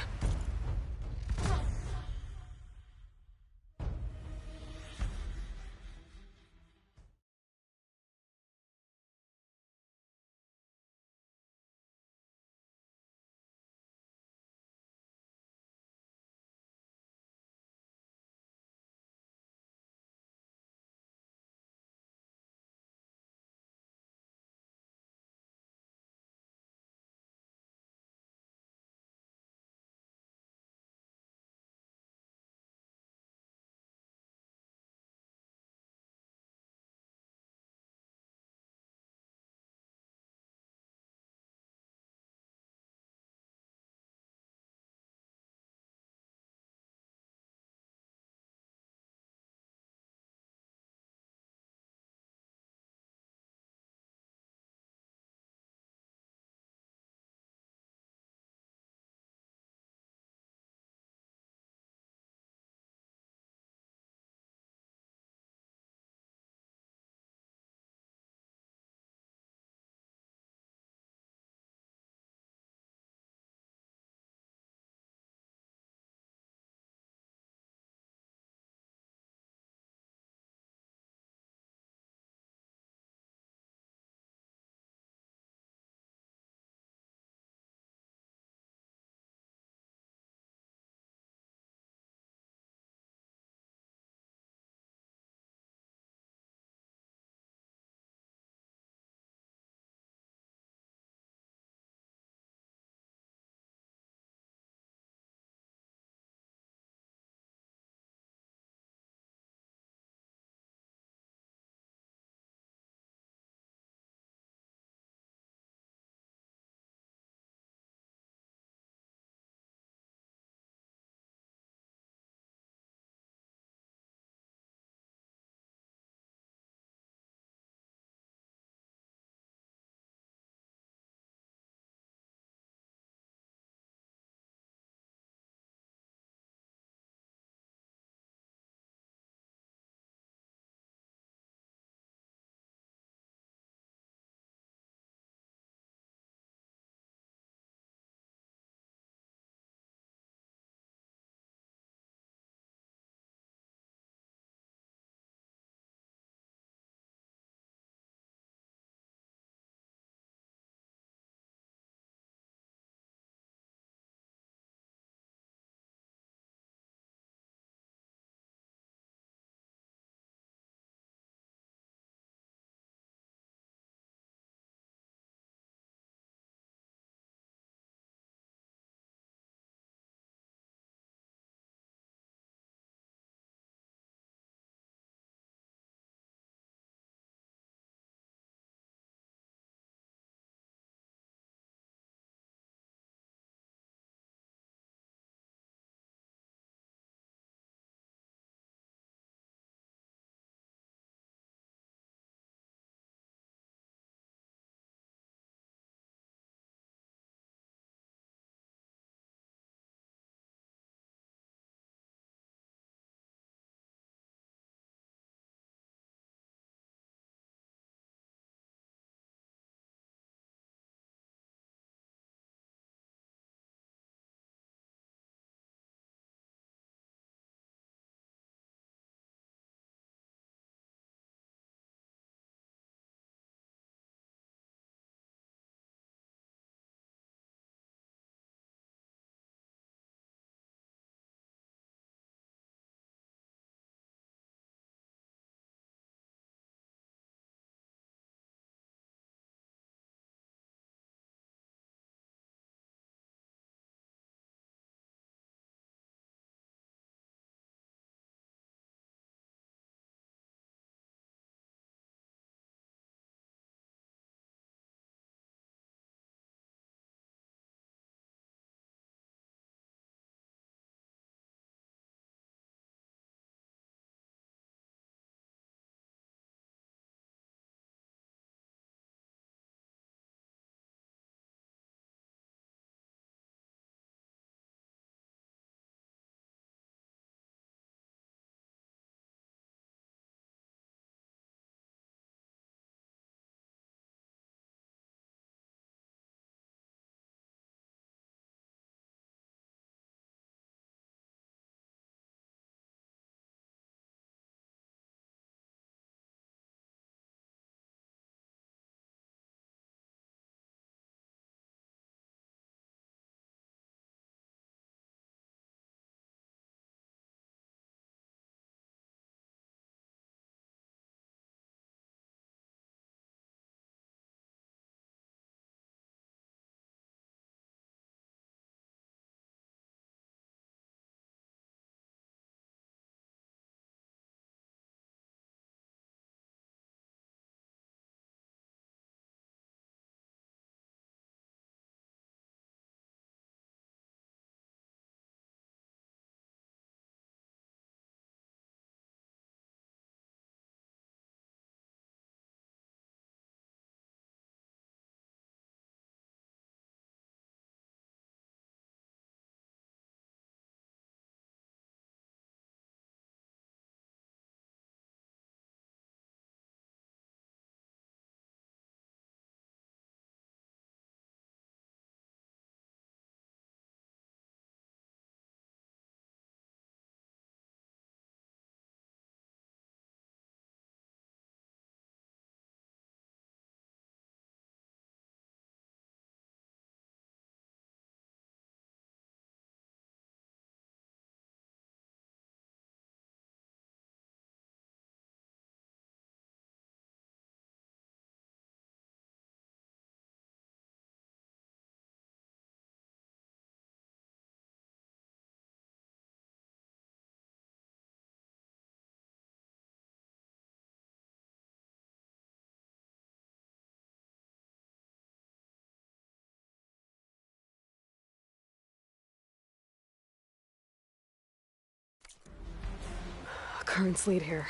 current's lead here.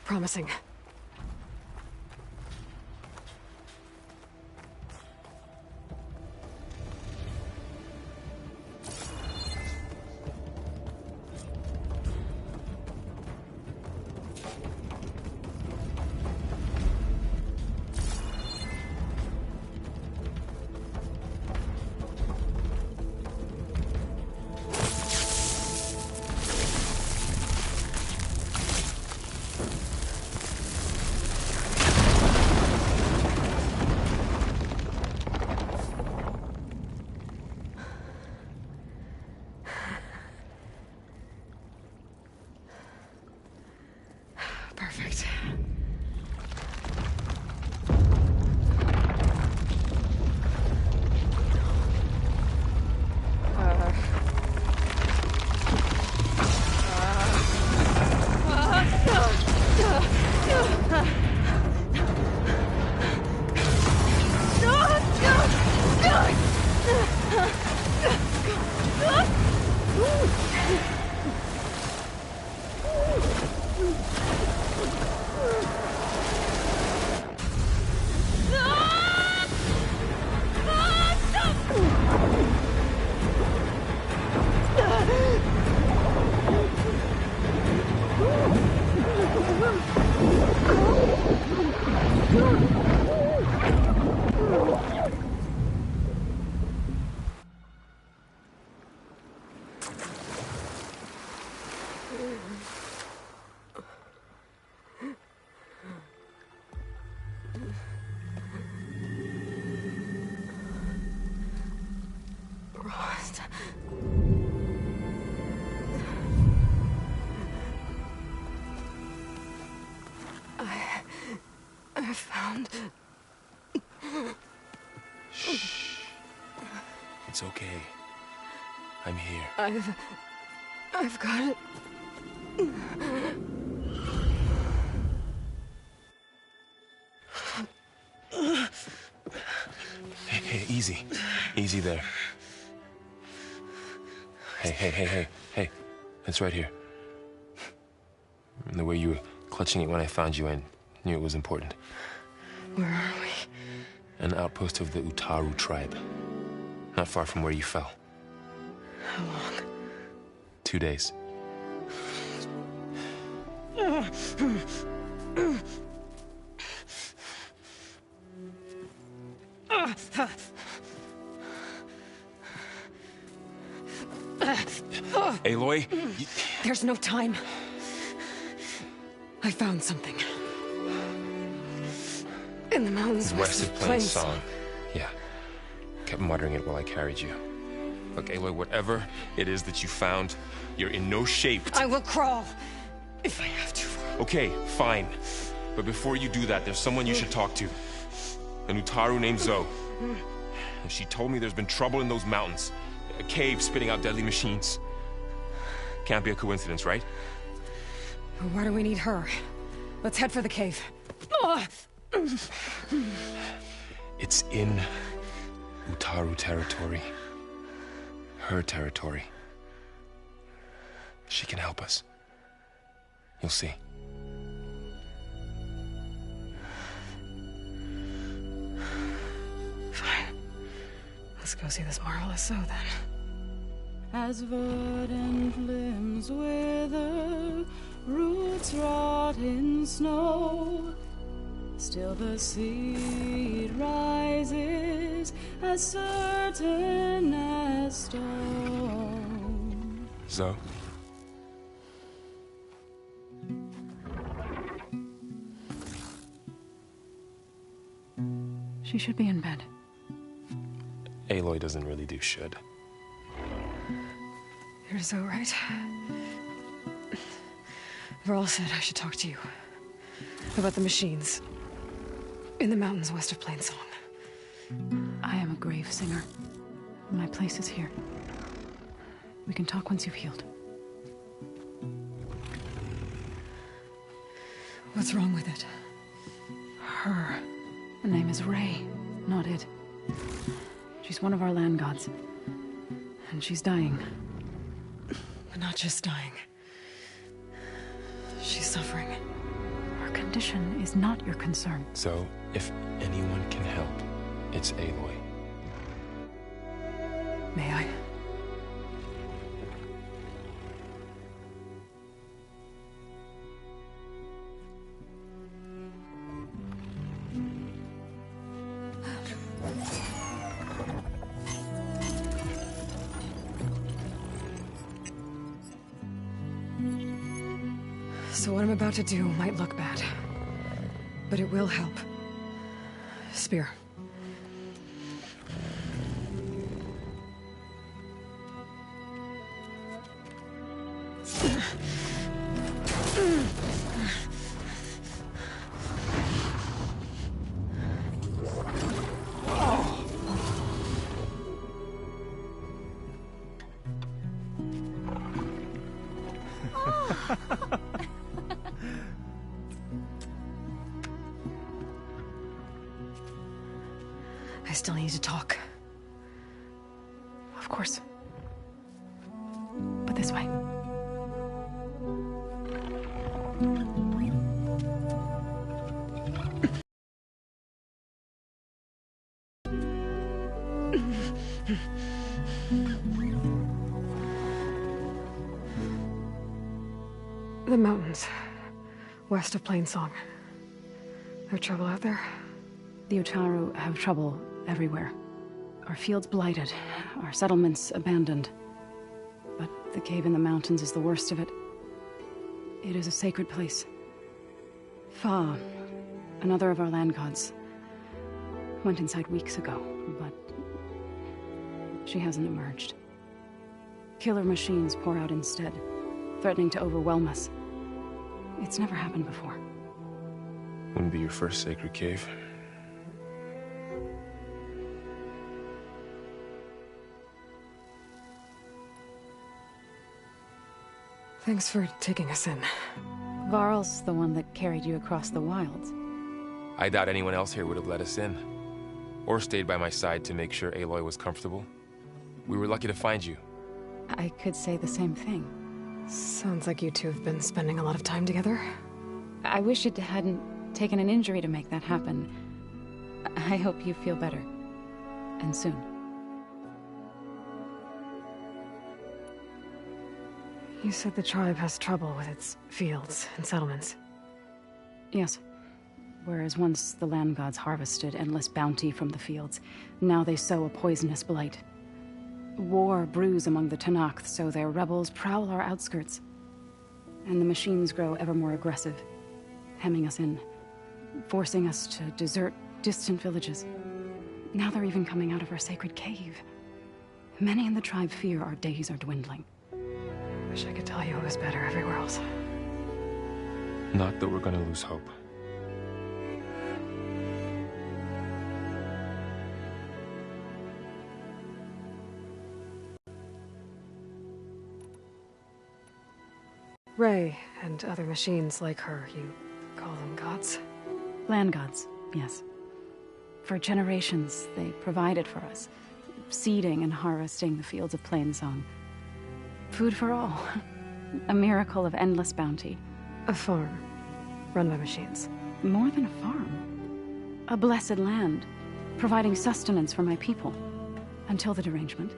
Promising. Perfect. Rost. I found... Shh. It's okay. I'm here. I've got it. Hey, easy. Easy there. Hey. It's right here. And the way you were clutching it when I found you, I knew it was important. Where are we? An outpost of the Utaru tribe. Not far from where you fell. How long? 2 days. Aloy? There's no time. I found something. In the mountains west of Plainsong. Yeah. Kept muttering it while I carried you. Look, Aloy, whatever it is that you found, you're in no shape to... I will crawl, if I have to. Okay, fine. But before you do that, there's someone you should talk to. An Utaru named Zoe. And she told me there's been trouble in those mountains. A cave spitting out deadly machines. Can't be a coincidence, right? Why do we need her? Let's head for the cave. It's in Utaru territory. Her territory. She can help us. You'll see. Fine. Let's go see this marvelous Zoe then. As verdant limbs wither, roots rot in snow, still the seed rises as certain as stone. Zoe? She should be in bed. Aloy doesn't really do should. You're Zoe, right? Varl said I should talk to you. About the machines. In the mountains west of Plainsong. I am a grave singer. My place is here. We can talk once you've healed. What's wrong with it? Her. Her name is Ray, not it. She's one of our land gods. And she's dying. But not just dying. she's suffering. Her condition is not your concern. So, if anyone can help, it's Aloy. May I? So what I'm about to do might look bad, but it will help. Spear. I still need to talk. Of course. But this way. The mountains, west of Plainsong. There trouble out there? The Utaru have trouble everywhere. Our fields blighted, our settlements abandoned. But the cave in the mountains is the worst of it. It is a sacred place. Fa, another of our land gods, went inside weeks ago, but she hasn't emerged. Killer machines pour out instead, threatening to overwhelm us. It's never happened before. Wouldn't be your first sacred cave. Thanks for taking us in. Varl's the one that carried you across the wilds. I doubt anyone else here would have let us in. Or stayed by my side to make sure Aloy was comfortable. We were lucky to find you. I could say the same thing. Sounds like you two have been spending a lot of time together. I wish it hadn't taken an injury to make that happen. I hope you feel better. And soon. You said the tribe has trouble with its fields and settlements. Yes. Whereas once the land gods harvested endless bounty from the fields, now they sow a poisonous blight. War brews among the Tenakth, so their rebels prowl our outskirts. And the machines grow ever more aggressive, hemming us in, forcing us to desert distant villages. Now they're even coming out of our sacred cave. Many in the tribe fear our days are dwindling. Wish I could tell you it was better everywhere else. Not that we're gonna lose hope. Ray and other machines like her, you call them gods? Land gods, yes. For generations, they provided for us, seeding and harvesting the fields of Plainsong. Food for all. A miracle of endless bounty. A farm, run by machines. More than a farm. A blessed land, providing sustenance for my people. Until the derangement.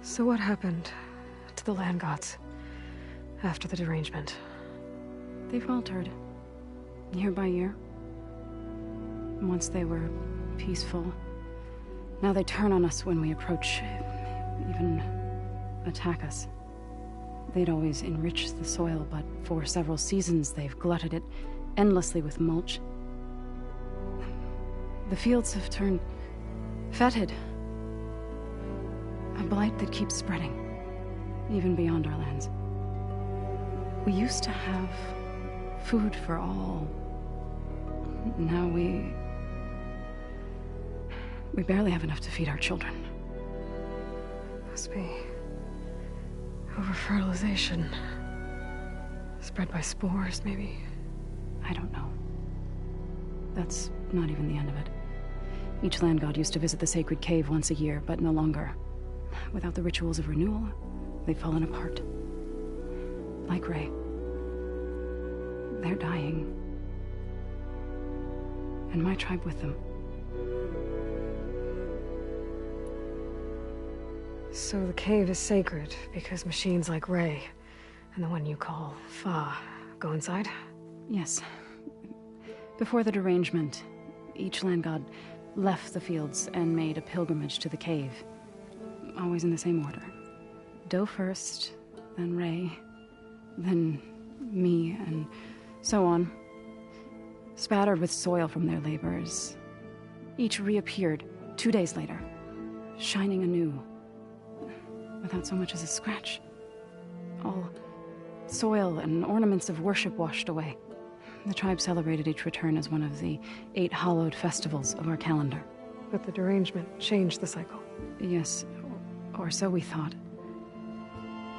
So what happened to the land gods after the derangement? They faltered, year by year. Once they were peaceful. Now they turn on us when we approach, even attack us. They'd always enriched the soil, but for several seasons they've glutted it endlessly with mulch. The fields have turned fetid. A blight that keeps spreading, even beyond our lands. We used to have food for all. Now we barely have enough to feed our children. Must be over-fertilization. Spread by spores, maybe? I don't know. That's not even the end of it. Each land god used to visit the sacred cave once a year, but no longer. Without the rituals of renewal, They've fallen apart. Like Ray. They're dying. And my tribe with them. So the cave is sacred because machines like Ray and the one you call Fa go inside? Yes. Before the derangement, each land god left the fields and made a pilgrimage to the cave. Always in the same order. Do first, then Ray, then me, and so on. Spattered with soil from their labors. Each reappeared 2 days later, shining anew, without so much as a scratch. All soil and ornaments of worship washed away. The tribe celebrated each return as one of the 8 hallowed festivals of our calendar. But the derangement changed the cycle. Yes, or so we thought.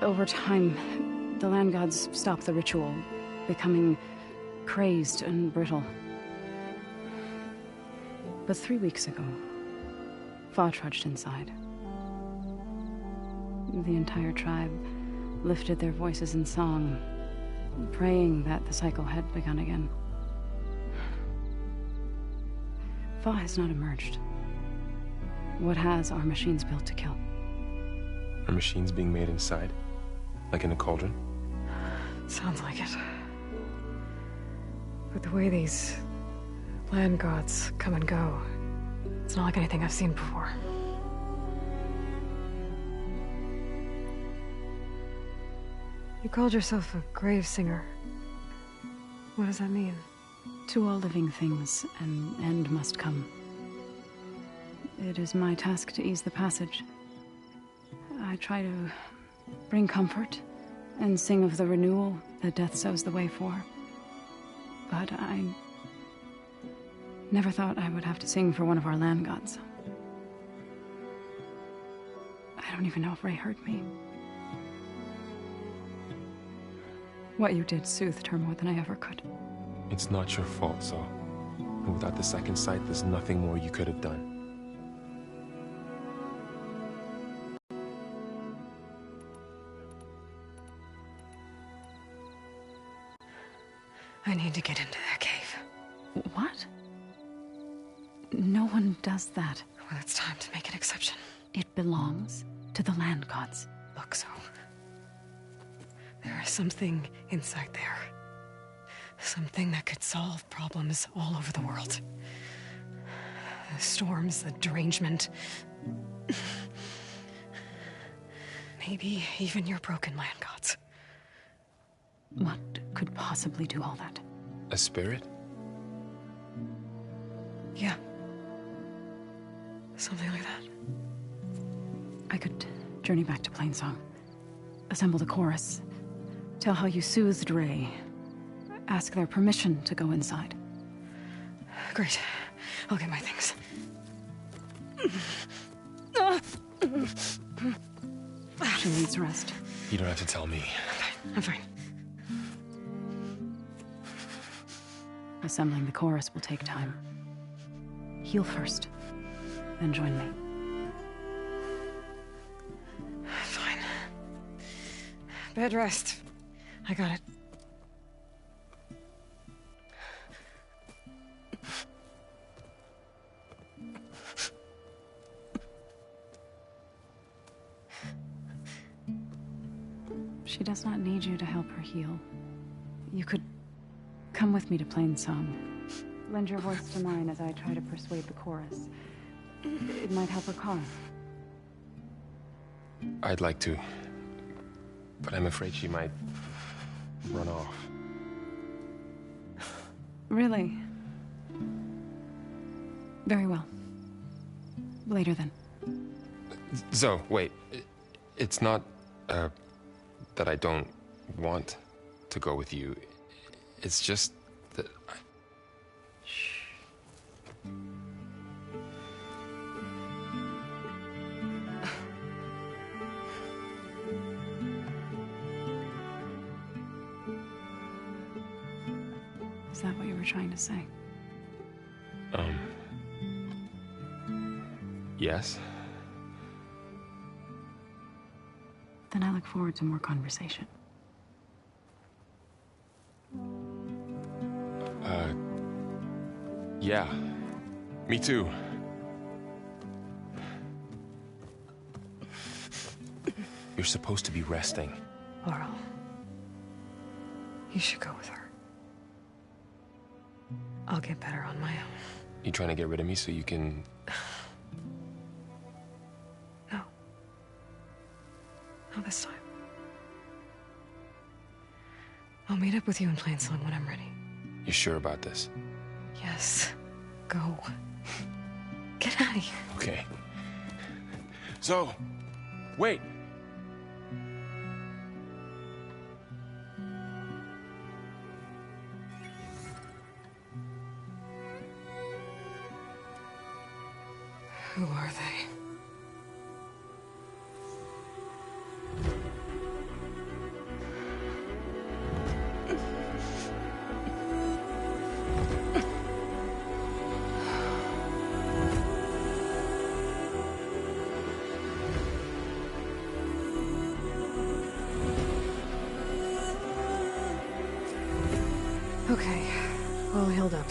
Over time, the land gods stopped the ritual, becoming crazed and brittle. But 3 weeks ago, Fa trudged inside. The entire tribe lifted their voices in song, praying that the cycle had begun again. Fa has not emerged. What has are machines built to kill. Are machines being made inside? Like in a cauldron? Sounds like it. But the way these land gods come and go, it's not like anything I've seen before. You called yourself a grave singer. What does that mean? To all living things, an end must come. It is my task to ease the passage. I try to bring comfort and sing of the renewal that death sows the way for. But I never thought I would have to sing for one of our land gods. I don't even know if Ray heard me. What you did soothed her more than I ever could. It's not your fault, Zoe. And without the second sight, there's nothing more you could have done. I need to get into that cave. What? No one does that. Well, it's time to make an exception. It belongs to the land gods. Look, Zoe. There is something inside there. Something that could solve problems all over the world. The storms, the derangement. Maybe even your broken land gods. What could possibly do all that? A spirit? Yeah. Something like that. I could journey back to Plainsong. Assemble the chorus. Tell how you soothed Ray. Ask their permission to go inside. Great. I'll get my things. She needs rest. You don't have to tell me. I'm fine. Assembling the chorus will take time. Heal first, then join me. Fine. Bed rest. I got it. She does not need you to help her heal. You could come with me to Plainsong. Lend your voice to mine as I try to persuade the chorus. It might help her cause. I'd like to, but I'm afraid she might run off. Really? Very well. Later then. Zoe, wait. It's not, that I don't want to go with you. It's just that Shh. Is that what you were trying to say? Yes. then I look forward to more conversation. Yeah. Me too. You're supposed to be resting. Laurel, you should go with her. I'll get better on my own. You trying to get rid of me so you can... No. Not this time. I'll meet up with you in Plainsong when I'm ready. You sure about this? Yes. Go. Get out of here. Okay. So, wait. Who are they? Okay, all healed up.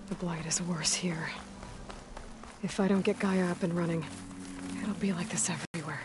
The blight is worse here. If I don't get Gaia up and running, it'll be like this everywhere.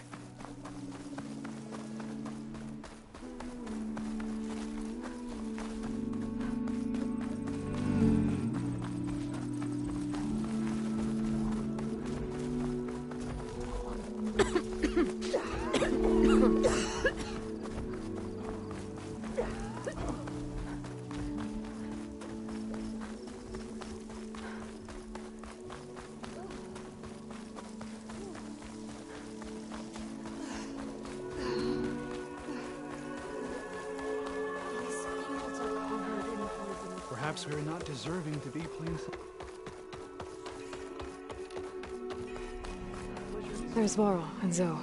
Perhaps we're not deserving to be plain. There's Varl and Zoe.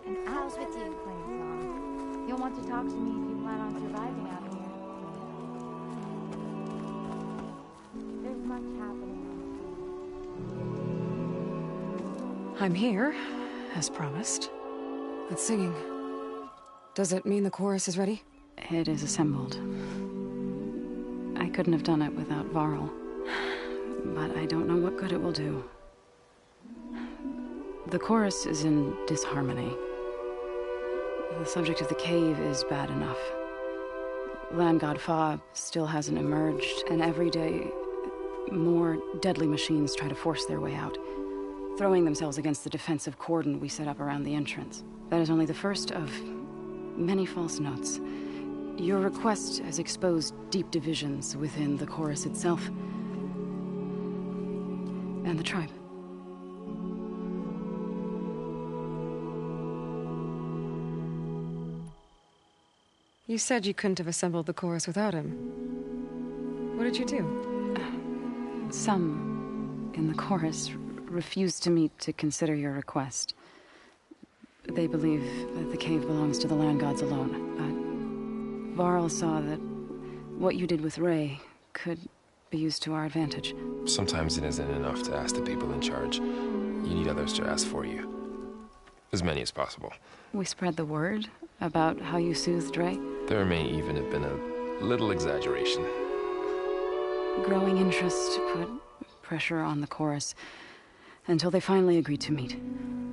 And how's with you, Plain? You'll want to talk to me if you plan on surviving out here. There's much happening. I'm here, as promised. But singing. Does it mean the chorus is ready? It is assembled. I couldn't have done it without Varl. But I don't know what good it will do. The chorus is in disharmony. The subject of the cave is bad enough. Land God Fa still hasn't emerged, and every day more deadly machines try to force their way out, throwing themselves against the defensive cordon we set up around the entrance. That is only the first of many false notes. Your request has exposed deep divisions within the chorus itself and the tribe. You said you couldn't have assembled the chorus without him. What did you do? Some in the chorus refused to meet to consider your request. They believe that the cave belongs to the land gods alone, but Varl saw that what you did with Ray could be used to our advantage. Sometimes it isn't enough to ask the people in charge. You need others to ask for you. As many as possible. We spread the word about how you soothed Ray. There may even have been a little exaggeration. Growing interest put pressure on the chorus until they finally agreed to meet.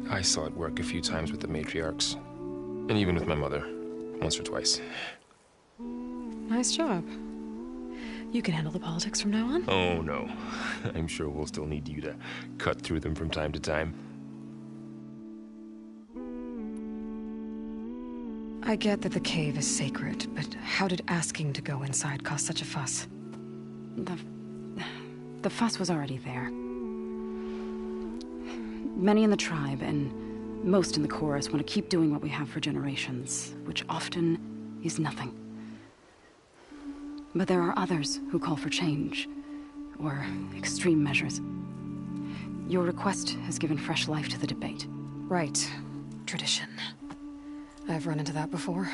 I saw it work a few times with the matriarchs, and even with my mother, once or twice. Nice job. You can handle the politics from now on? Oh, no. I'm sure we'll still need you to cut through them from time to time. I get that the cave is sacred, but how did asking to go inside cause such a fuss? The fuss was already there. Many in the tribe, and most in the chorus, want to keep doing what we have for generations, which often is nothing. But there are others who call for change, or extreme measures. Your request has given fresh life to the debate. Right. Tradition. I've run into that before.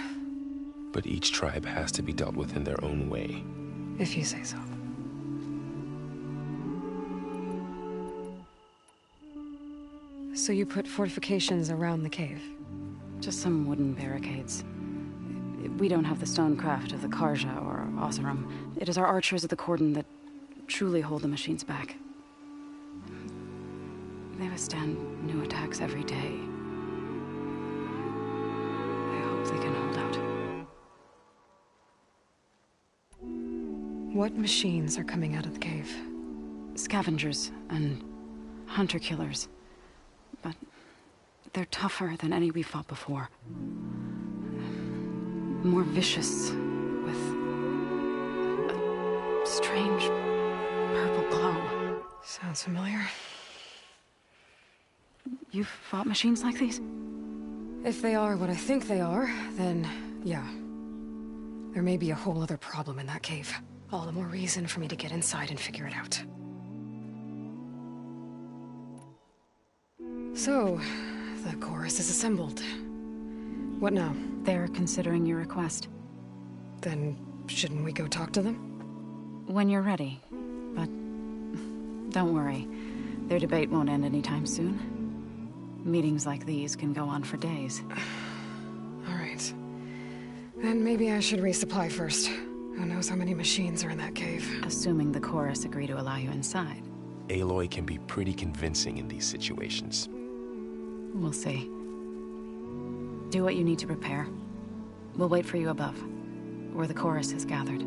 But each tribe has to be dealt with in their own way. If you say so. So you put fortifications around the cave? Just some wooden barricades. We don't have the stonecraft of the Karja or Oseram. It is our archers at the cordon that truly hold the machines back. They withstand new attacks every day. I hope they can hold out. What machines are coming out of the cave? Scavengers and hunter-killers. But they're tougher than any we fought before. More vicious, with a strange purple glow. Sounds familiar. You've fought machines like these? If they are what I think they are, then yeah. There may be a whole other problem in that cave. All the more reason for me to get inside and figure it out. So, the chorus is assembled. What now? They're considering your request. Then, shouldn't we go talk to them? When you're ready. But don't worry. Their debate won't end anytime soon. Meetings like these can go on for days. All right. Then maybe I should resupply first. Who knows how many machines are in that cave? Assuming the chorus agree to allow you inside. Aloy can be pretty convincing in these situations. We'll see. Do what you need to prepare. We'll wait for you above, where the chorus has gathered.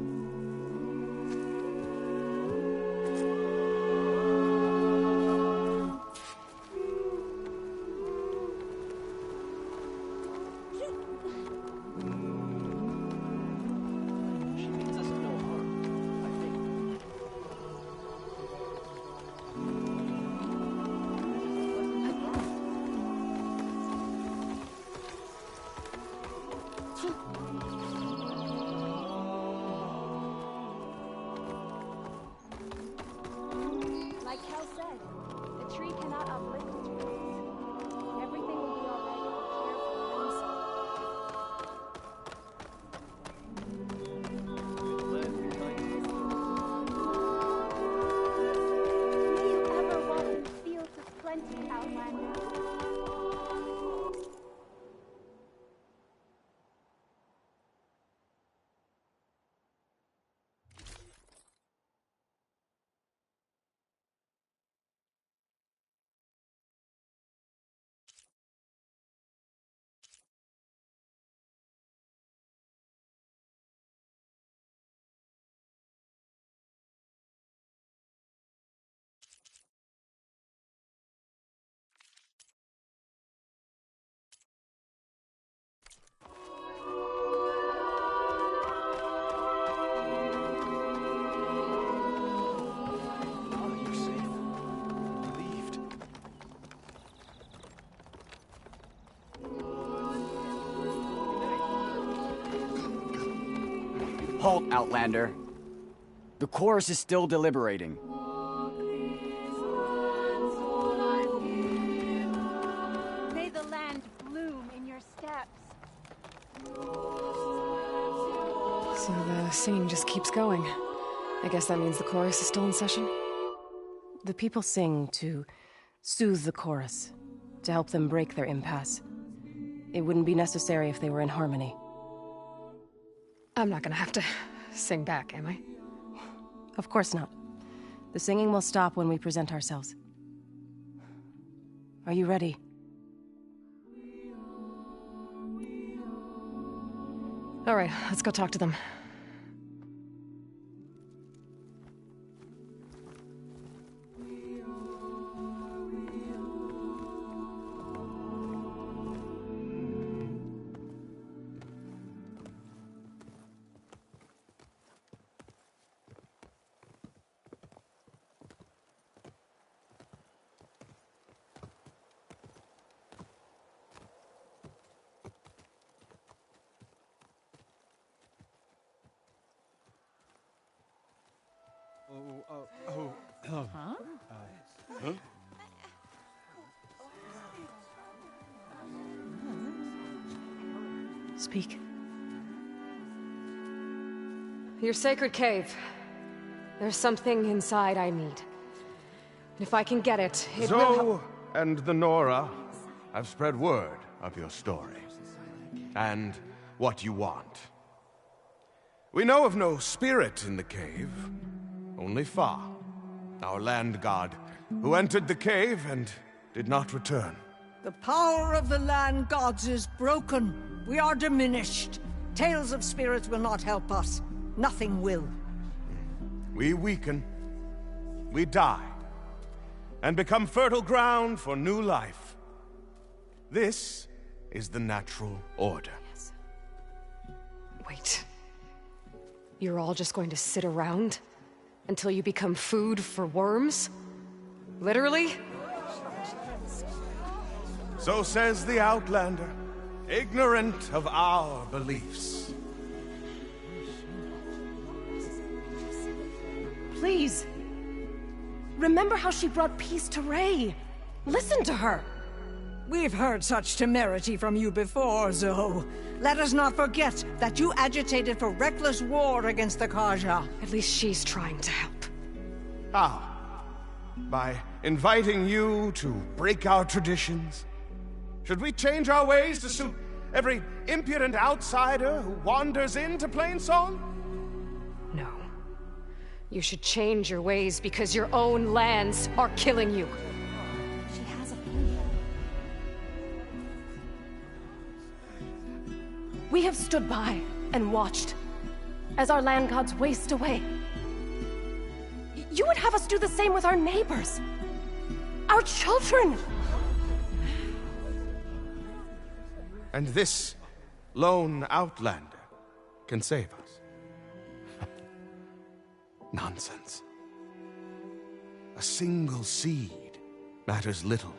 Like Kel said, the tree cannot uplift its roots. Everything will be alright. May you ever walk in fields of plenty, Outlander. Halt, Outlander. The chorus is still deliberating. May the land bloom in your steps. So the singing just keeps going. I guess that means the chorus is still in session? The people sing to soothe the chorus, to help them break their impasse. It wouldn't be necessary if they were in harmony. I'm not gonna have to sing back, am I? Of course not. The singing will stop when we present ourselves. Are you ready? All right, let's go talk to them. Speak. Your sacred cave. There's something inside I need. And if I can get it, it will help. Zoe and the Nora have spread word of your story. And what you want. We know of no spirit in the cave. Only Fa, our land god, who entered the cave and did not return. The power of the land gods is broken. We are diminished. Tales of spirits will not help us. Nothing will. We weaken. We die. And become fertile ground for new life. This is the natural order. Yes. Wait. You're all just going to sit around until you become food for worms? Literally? So says the Outlander, ignorant of our beliefs. Please. Remember how she brought peace to Ray. Listen to her. We've heard such temerity from you before, Zoe. Let us not forget that you agitated for reckless war against the Kaja. At least she's trying to help. How? By inviting you to break our traditions, Should we change our ways to suit every impudent outsider who wanders into Plainsong? No. You should change your ways because your own lands are killing you. She has a point. We have stood by and watched as our land gods waste away. You would have us do the same with our neighbors, our children. And this lone outlander can save us. Nonsense. A single seed matters little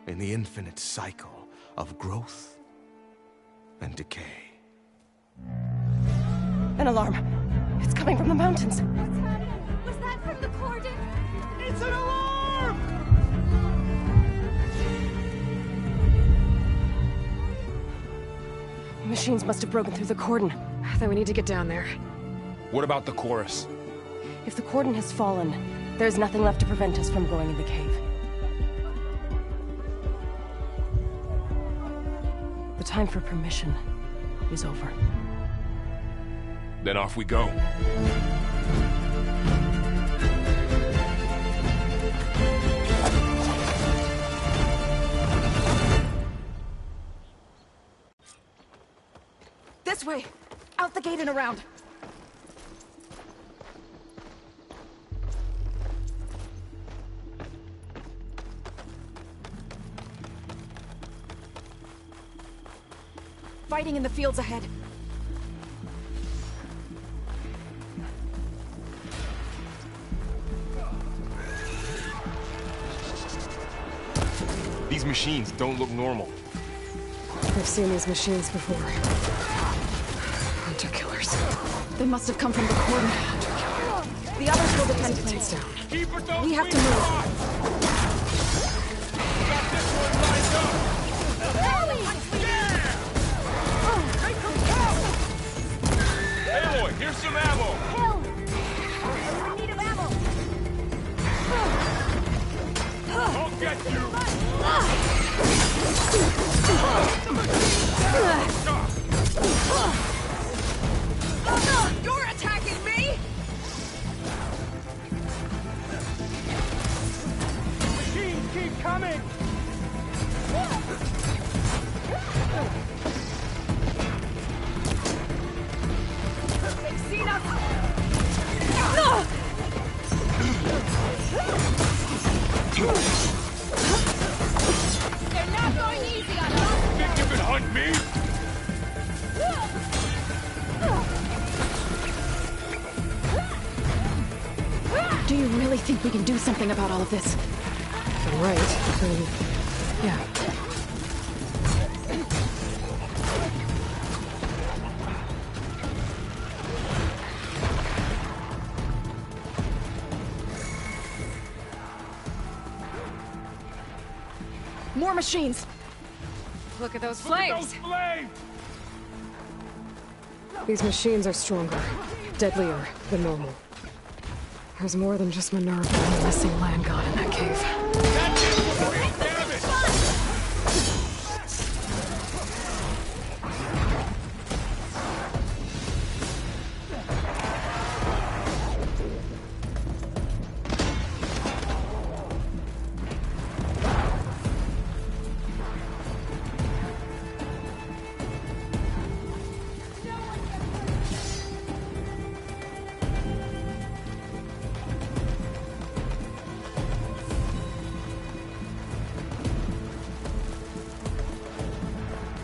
in the infinite cycle of growth and decay. An alarm. It's coming from the mountains. Was that from the cordon? It's an alarm! Machines must have broken through the cordon. Then we need to get down there. What about the chorus? If the cordon has fallen, there's nothing left to prevent us from going in the cave. The time for permission is over. Then off we go. This way! Out the gate and around! Fighting in the fields ahead. These machines don't look normal. I've seen these machines before. Hunter killers. They must have come from the cordon. The others will defend Plains down. We have to move. Got this one lined up! Yeah! Aloy, here's some ammo! Hill! We're in need of ammo! I'll get you! You're attacking me? Machines keep coming! They've seen us! They're not going easy on us! Think you can hunt me? Do you really think we can do something about all of this? Right. Yeah. More machines! Look at those Look at flames! those flames! These machines are stronger, deadlier than normal. There's more than just Minerva and the missing land god in that cave. That's it! Damn it!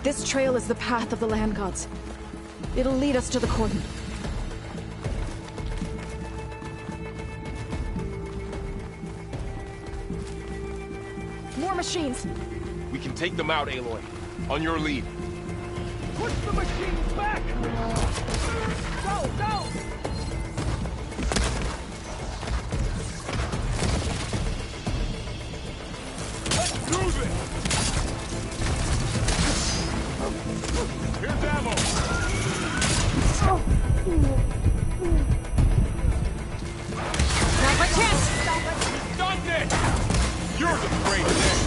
This trail is the path of the land gods. It'll lead us to the cordon. More machines! We can take them out, Aloy. On your lead. Push the machines back! Go, go! Let's move it! Here's ammo! Now's my chance! Done it! You're the greatest!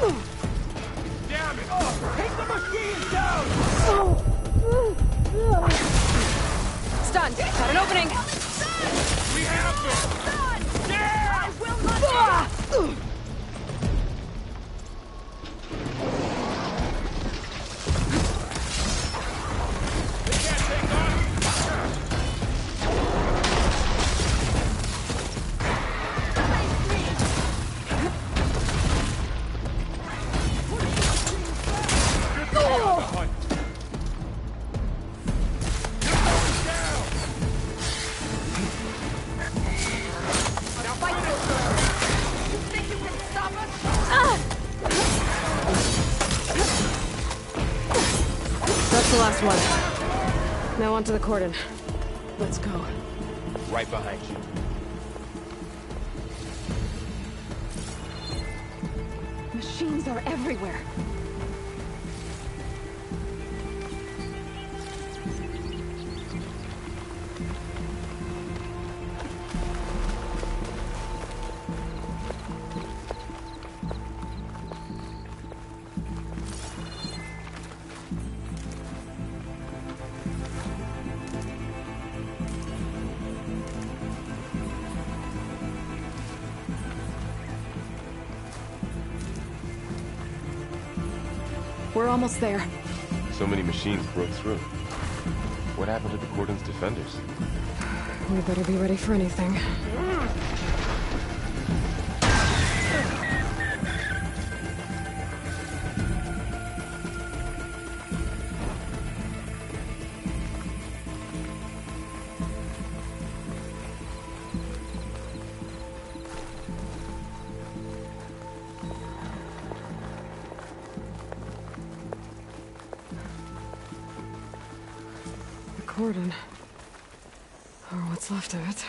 Damn it! Take the machines down! Stunned! Got an opening! We have them! Yeah! I will not That's the last one. Now onto the cordon. Let's go. Right behind you. Machines are everywhere. We're almost there. So many machines broke through. What happened to the Cordon's defenders? We better be ready for anything. Cordon. Or what's left of it.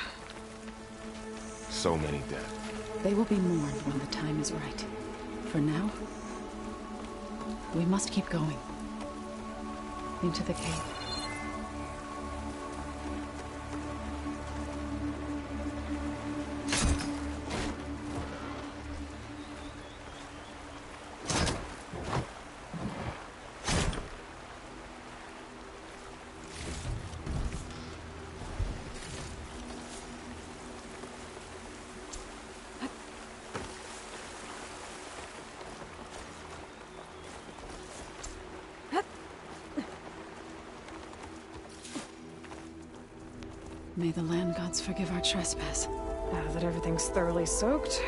So many dead. They will be mourned when the time is right. For now, we must keep going. Into the cave. May the land gods forgive our trespass. Now that everything's thoroughly soaked.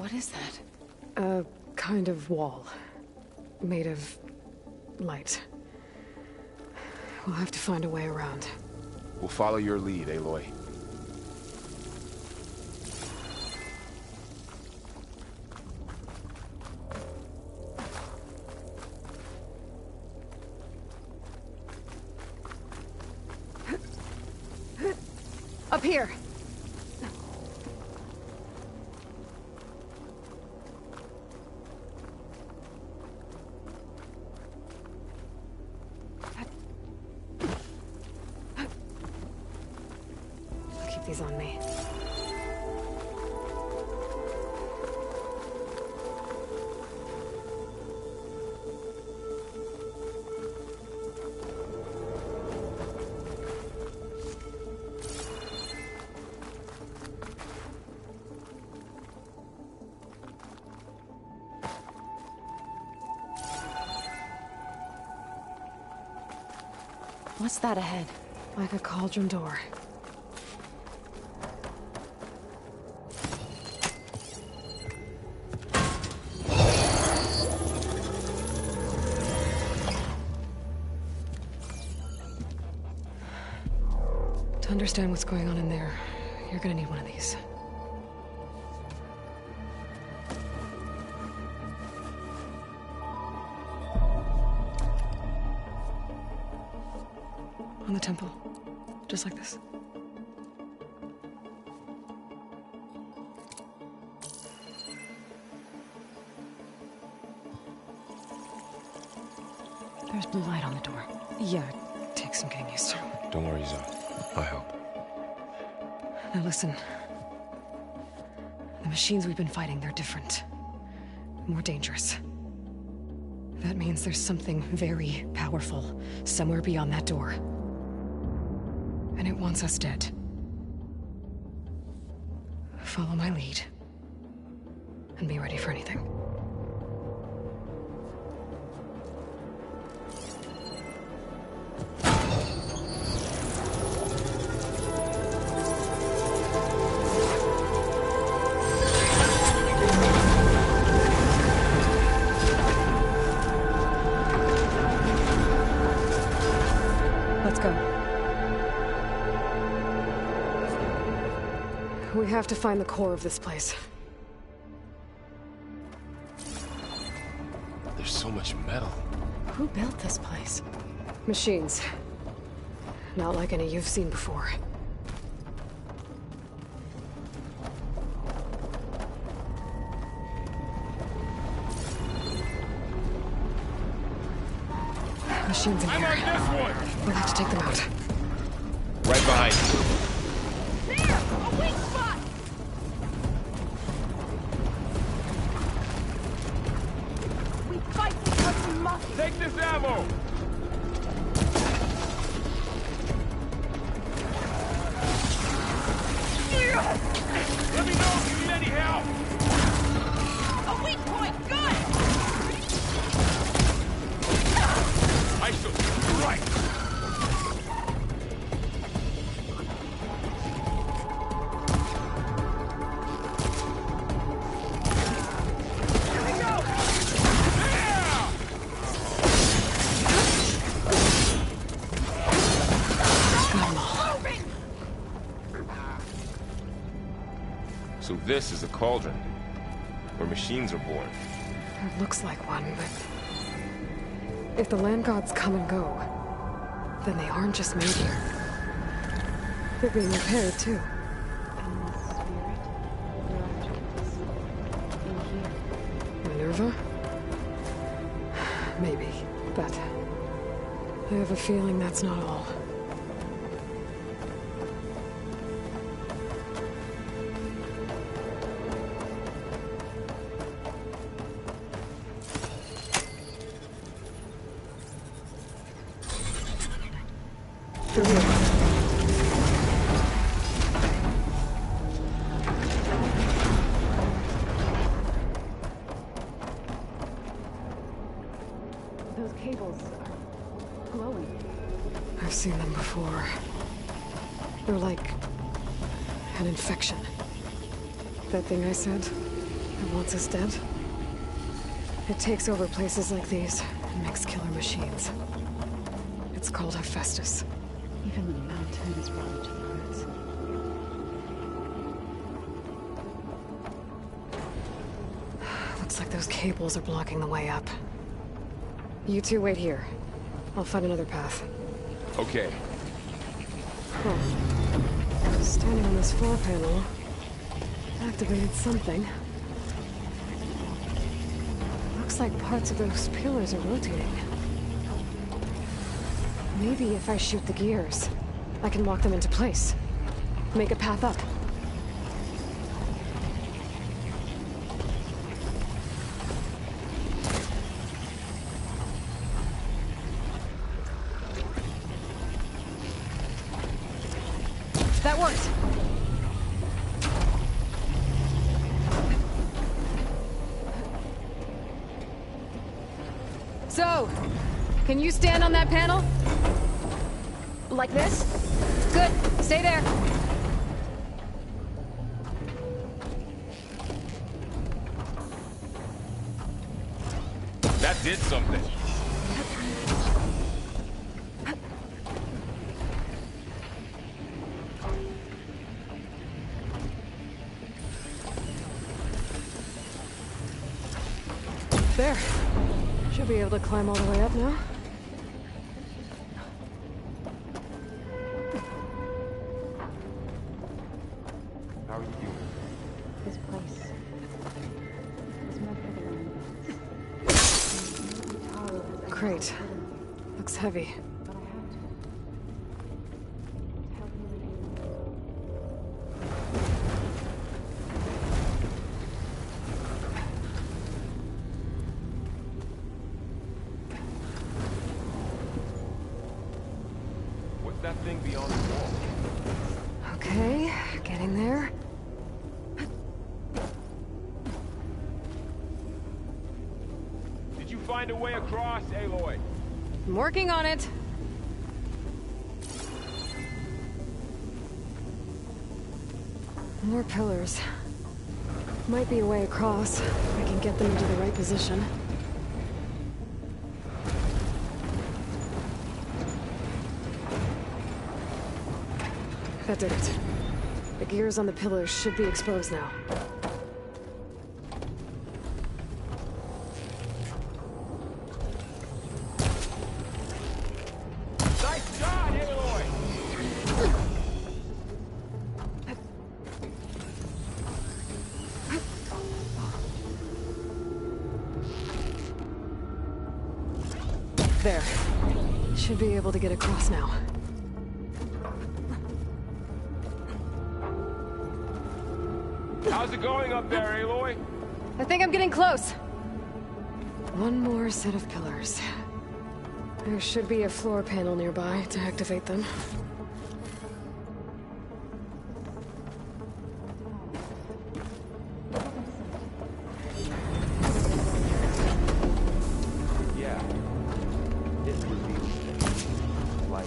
What is that? A kind of wall. Made of light. We'll have to find a way around. We'll follow your lead, Aloy. Up here! I'll keep these on me. What's that ahead? Like a cauldron door. To understand what's going on in there, you're gonna need one of these. On the temple. Just like this. There's blue light on the door. Yeah, it takes some getting used to. Don't worry, Zoe. I'll help. Now listen. The machines we've been fighting, they're different. More dangerous. That means there's something very powerful somewhere beyond that door. And it wants us dead. Follow my lead. And be ready for anything. Let's go. We have to find the core of this place. There's so much metal. Who built this place? Machines. Not like any you've seen before. Machines in here. I'm on this one! We'll have to take them out. Right behind you. Take this ammo! Let me know if you need any help! A weak point, good! I shall strike! So this is a cauldron, where machines are born. It looks like one, but... if the land gods come and go, then they aren't just made here. They're being repaired, too. Minerva? Maybe, but... I have a feeling that's not all. Those cables are glowing. I've seen them before. They're like an infection. That thing I said? that wants us dead. It takes over places like these and makes killer machines. It's called Hephaestus. Even the mountain is run to the earth. Looks like those cables are blocking the way up. You two wait here. I'll find another path. Okay. Huh. Standing on this floor panel activated something. Looks like parts of those pillars are rotating. Maybe if I shoot the gears, I can walk them into place. Make a path up. That worked! So, can you stand on that panel? Like this? Good. Stay there. That did something. There. Should be able to climb all the way up now. How are you doing? This place is meant for the land. Great. Looks heavy. What's that thing beyond the wall? Okay, getting there. Did you find a way across, Aloy? I'm working on it. More pillars. Might be a way across. If I can get them into the right position. That did it. The gears on the pillars should be exposed now. Nice shot, Aloy! There. Should be able to get across now. How's it going up there, Aloy? I think I'm getting close. One more set of pillars. There should be a floor panel nearby to activate them. Yeah. It reveals things. Like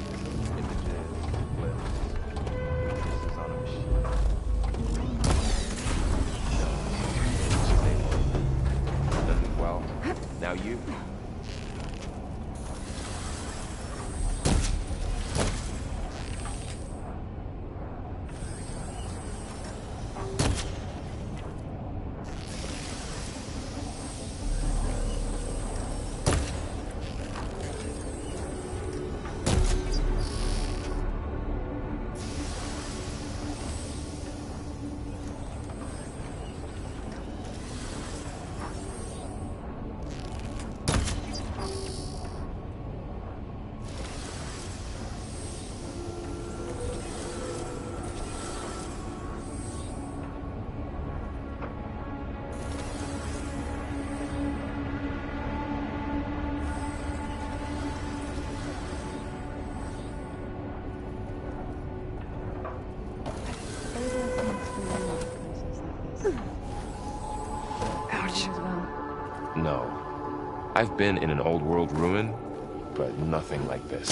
images, clips, pieces on a machine. Well, now you. Ouch. No. I've been in an old world ruin, but nothing like this.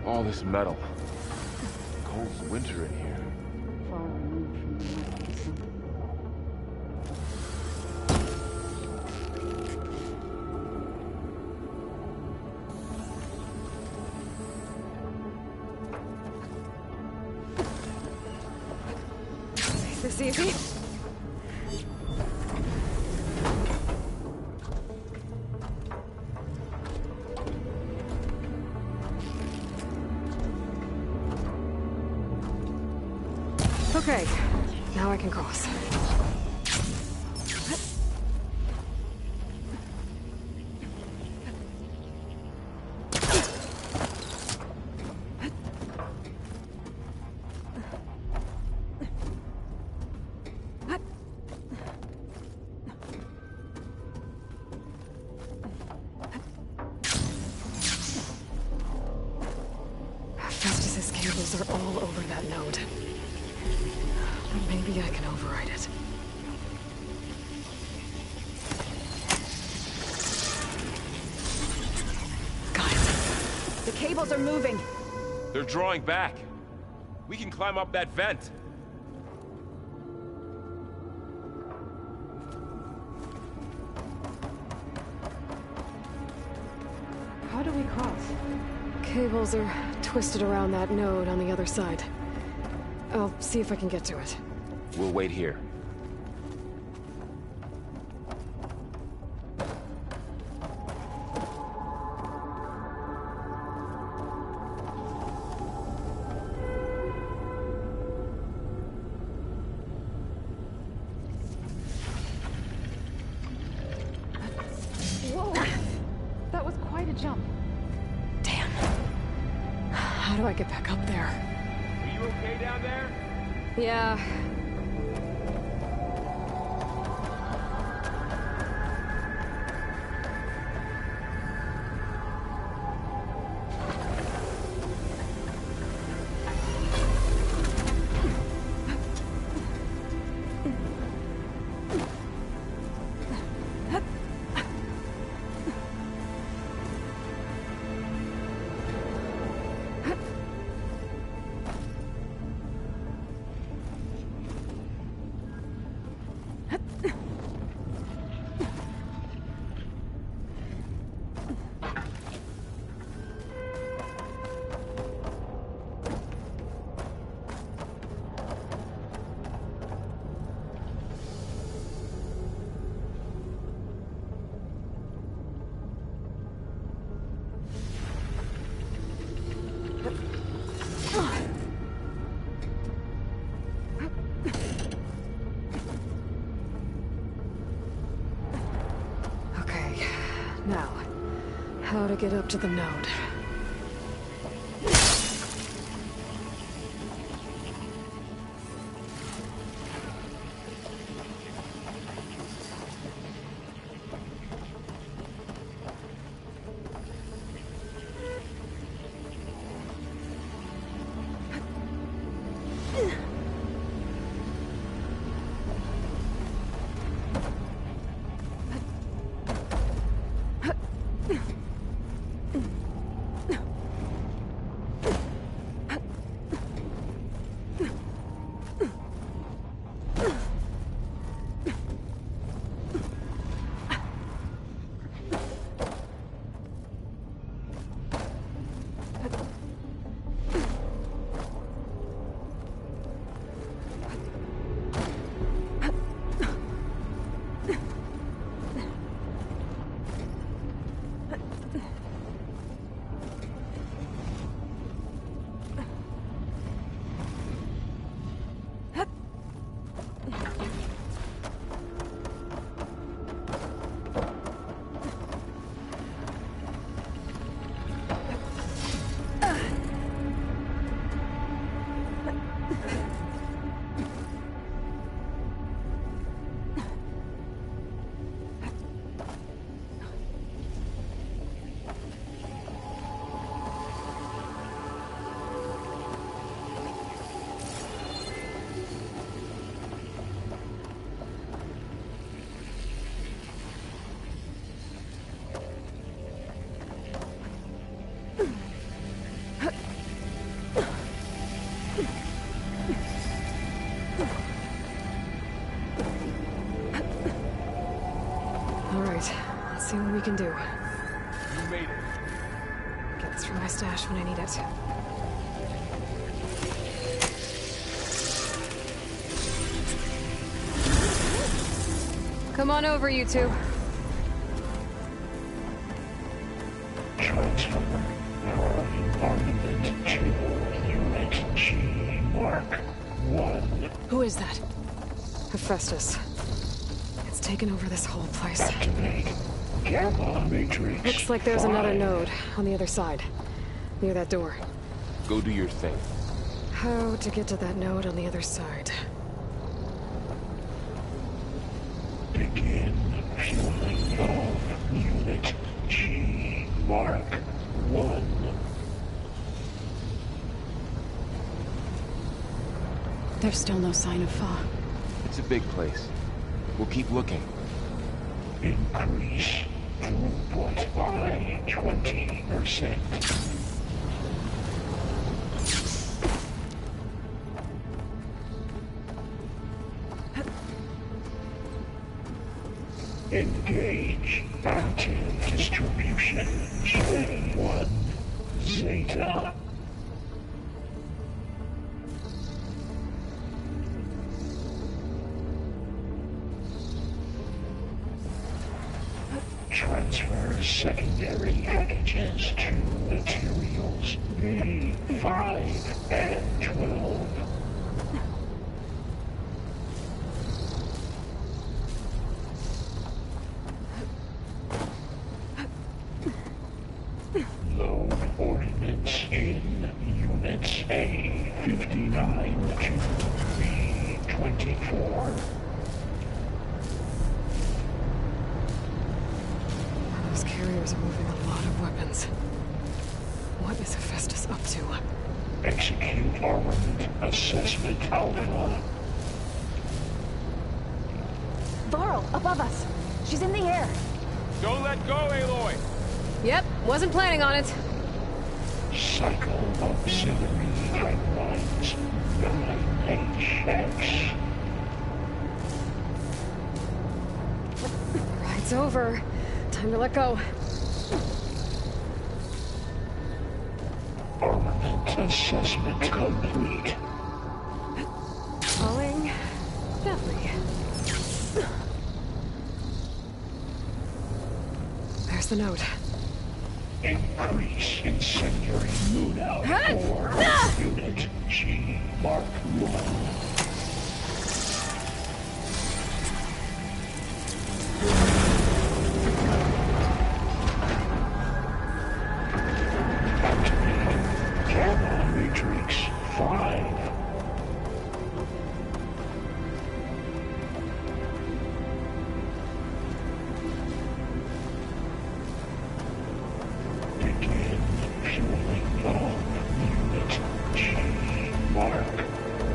All this metal. Cold as winter in here. Is this easy? Okay, now I can cross. Festus's cables are all over that node. Maybe I can override it. Got it. The cables are moving. They're drawing back. We can climb up that vent. How do we cross? Cables are twisted around that node on the other side. I'll see if I can get to it. We'll wait here. Whoa! That was quite a jump. Damn. How do I get back up there? Are you okay down there? Yeah. Now, how to get up to the node. can do. You made it. Gets from my stash when I need it. Come on over, you two. Transfer armament to Unit G Mark 1. Who is that? Hephaestus. It's taken over this whole place. Activate Gamma Matrix. Looks like there's another node on the other side, near that door. Go do your thing. How to get to that node on the other side? Begin fueling of Unit G Mark 1. There's still no sign of Fa. It's a big place. We'll keep looking. Increase throughput by 20%. Engage active distribution. J1 Zeta. Transfer secondary packages to materials B5 and 12. Load ordnance in Units A59 to B24. Those carriers are moving a lot of weapons. What is Hephaestus up to? Execute armament assessment alpha. Varl, above us. She's in the air. Don't let go, Aloy! Yep, wasn't planning on it. Cycle auxiliary pipelines 9HX. Ride's over. Time to let go. Armament assessment complete. Falling gently. There's the note. Increase incendiary moon out for Unit G Mark 1. Gamma Matrix 5. Begin fueling of Unit G Mark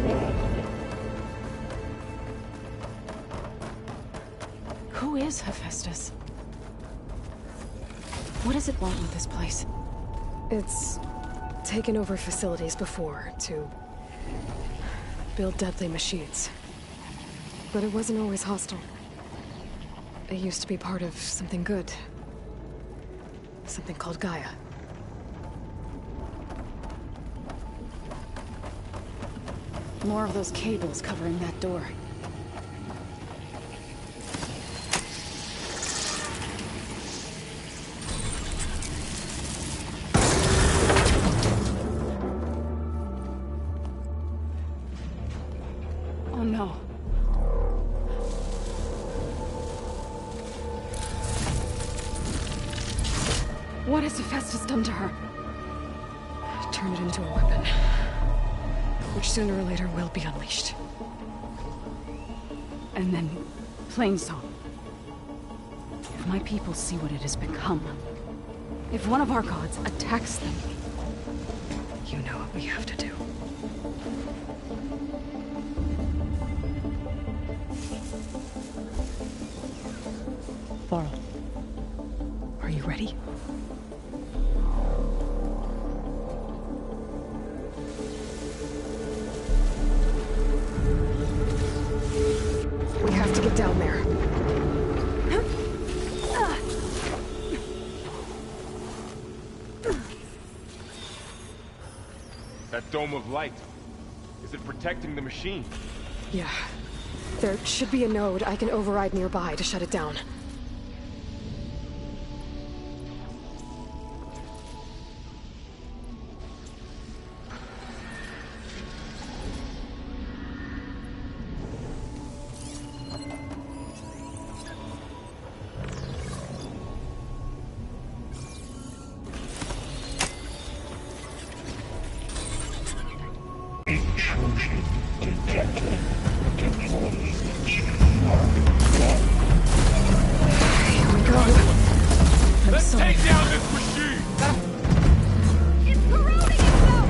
1. Who is Hephaestus? What does it want with this place? It's taken over facilities before to build deadly machines. But it wasn't always hostile. It used to be part of something good. Something called Gaia. More of those cables covering that door. Oh no. What has Hephaestus done to her? Turn it into a weapon. Which sooner or later will be unleashed. And then, Plainsong. If my people see what it has become, if one of our gods attacks them, you know what we have to do. Varl, are you ready? We have to get down there. That dome of light. Is it protecting the machine? Yeah. There should be a node I can override nearby to shut it down. Let's take down this machine! It's corroding itself!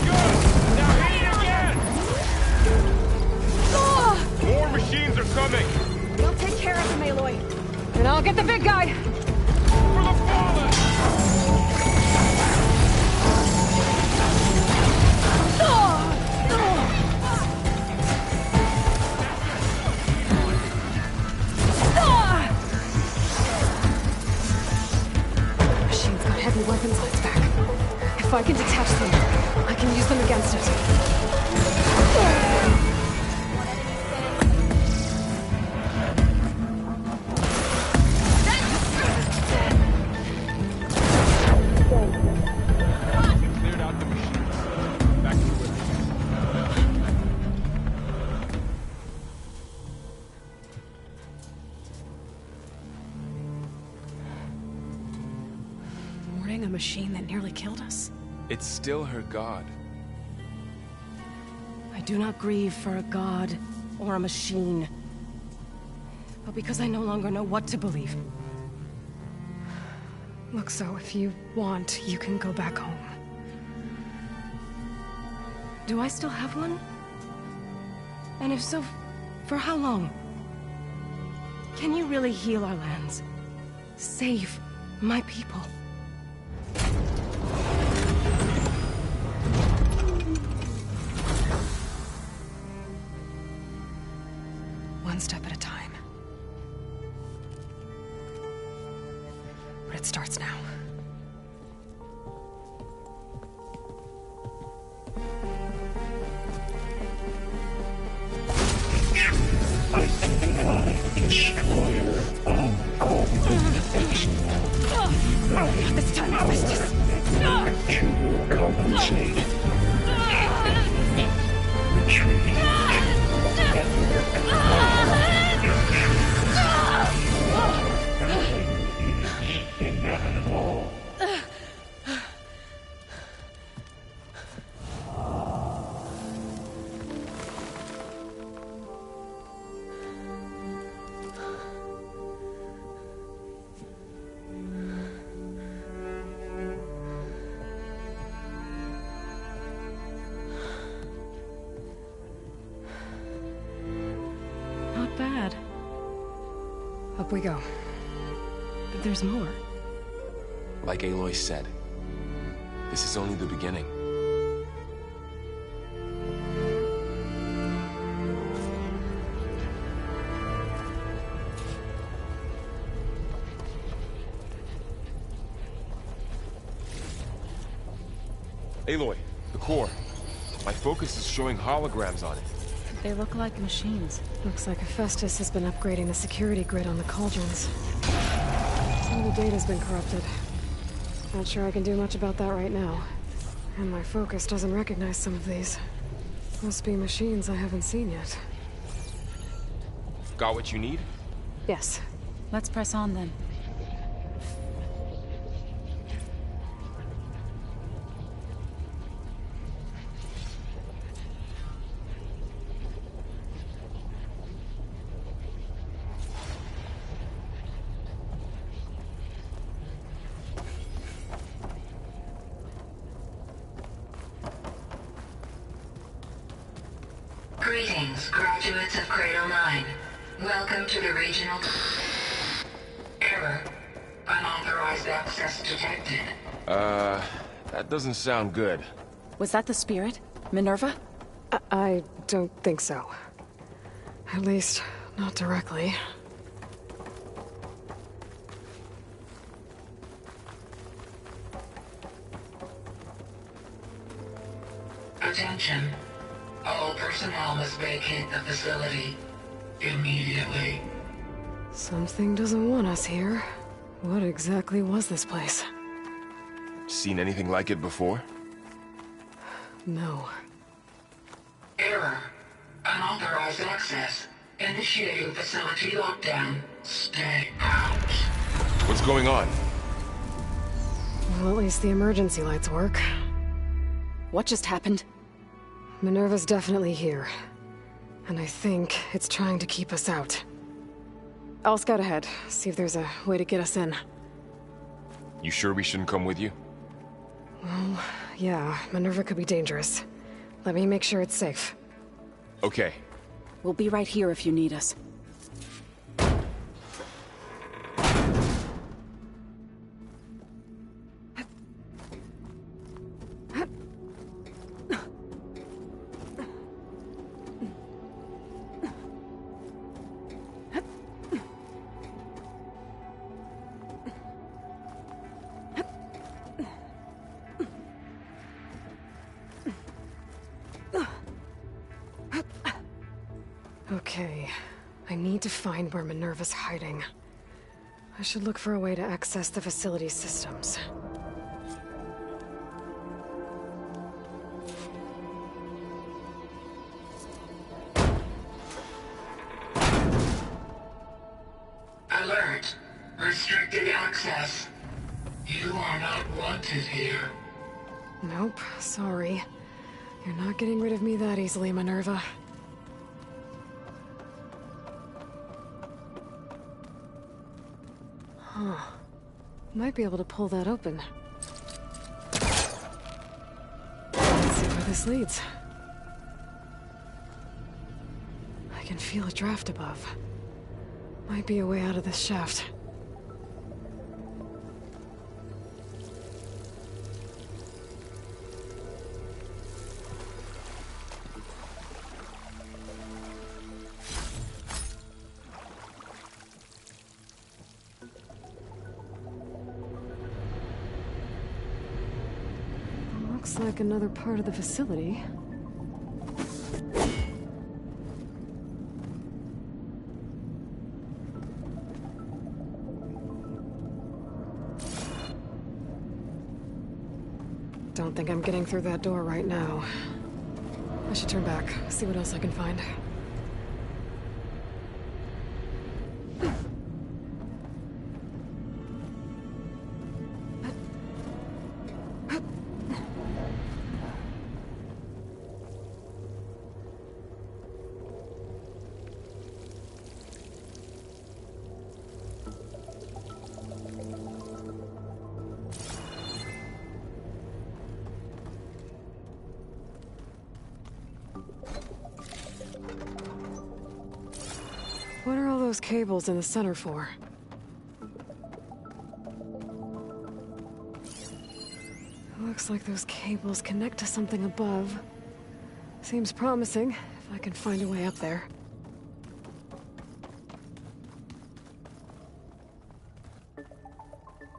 Good! Now hit it again! More machines are coming! We'll take care of them, Aloy. And I'll get the big guy! For the fallen! Machine's got heavy weapons on its back. If I can detach them, I can use them against it. Cleared out the machines. Back to where Mourning a machine that nearly killed us? It's still her god. I do not grieve for a god or a machine, but because I no longer know what to believe. Look, so if you want, you can go back home. Do I still have one? And if so, for how long? Can you really heal our lands? Save my people? One step at a time. But it starts now. This time I missed this. To compensate. Retreat. Inevitable. Not bad. Up we go. But there's more. Like Aloy said, this is only the beginning. Aloy, the core. My focus is showing holograms on it. They look like machines. Looks like Hephaestus has been upgrading the security grid on the cauldrons. Some of the data's been corrupted. Not sure I can do much about that right now. And my focus doesn't recognize some of these. Must be machines I haven't seen yet. Got what you need? Yes. Let's press on then. Greetings, graduates of Cradle 9. Welcome to the regional... Error. Unauthorized access detected. That doesn't sound good. Was that the spirit? Minerva? I don't think so. At least, not directly. attention. All personnel must vacate the facility immediately. Something doesn't want us here. What exactly was this place? Seen anything like it before? No. Error. Unauthorized access. Initiating facility lockdown. Stay out. What's going on? Well, at least the emergency lights work. What just happened? Minerva's definitely here. And I think it's trying to keep us out. I'll scout ahead, see if there's a way to get us in. You sure we shouldn't come with you? Well, yeah, Minerva could be dangerous. Let me make sure it's safe. Okay. We'll be right here if you need us. Okay, I need to find where Minerva's hiding. I should look for a way to access the facility's systems. Alert. Restricted access. You are not wanted here. Nope, sorry. You're not getting rid of me that easily, Minerva. Huh. Might be able to pull that open. Let's see where this leads. I can feel a draft above. Might be a way out of this shaft. Looks like another part of the facility. Don't think I'm getting through that door right now. I should turn back, see what else I can find. What are all those cables in the center for? Looks like those cables connect to something above. Seems promising, if I can find a way up there.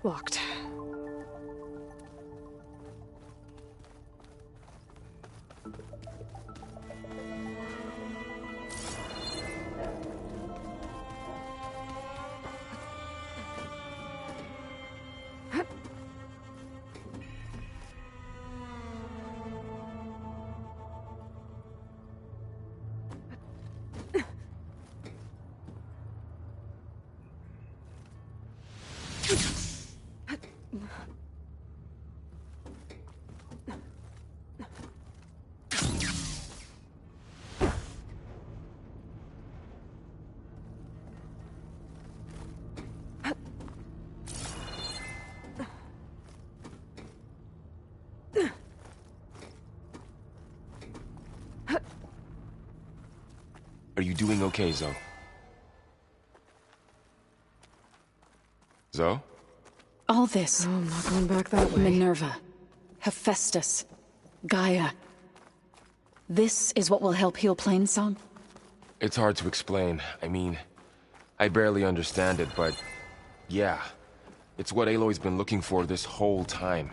Locked. Are you doing okay, Zoe? Zoe? All this. Oh, I'm not going back that way. Minerva. Hephaestus. Gaia. This is what will help heal Plainsong? It's hard to explain. I mean, I barely understand it, but yeah. It's what Aloy's been looking for this whole time.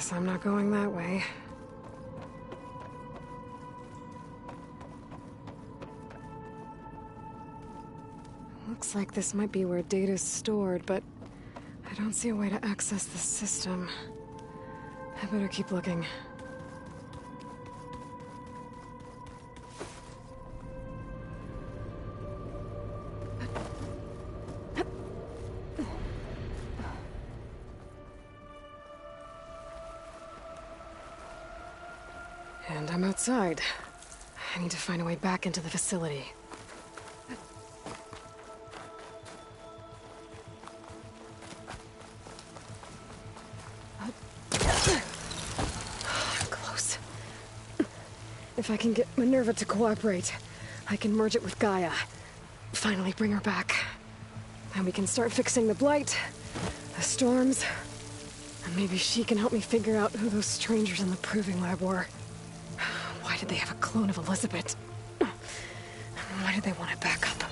Guess I'm not going that way. Looks like this might be where data's stored, but I don't see a way to access the system. I better keep looking. And I'm outside. I need to find a way back into the facility. Close. If I can get Minerva to cooperate, I can merge it with Gaia. Finally bring her back. Then we can start fixing the Blight, the storms, and maybe she can help me figure out who those strangers in the Proving Lab were. Why did they have a clone of Elizabeth? Why did they want it back up?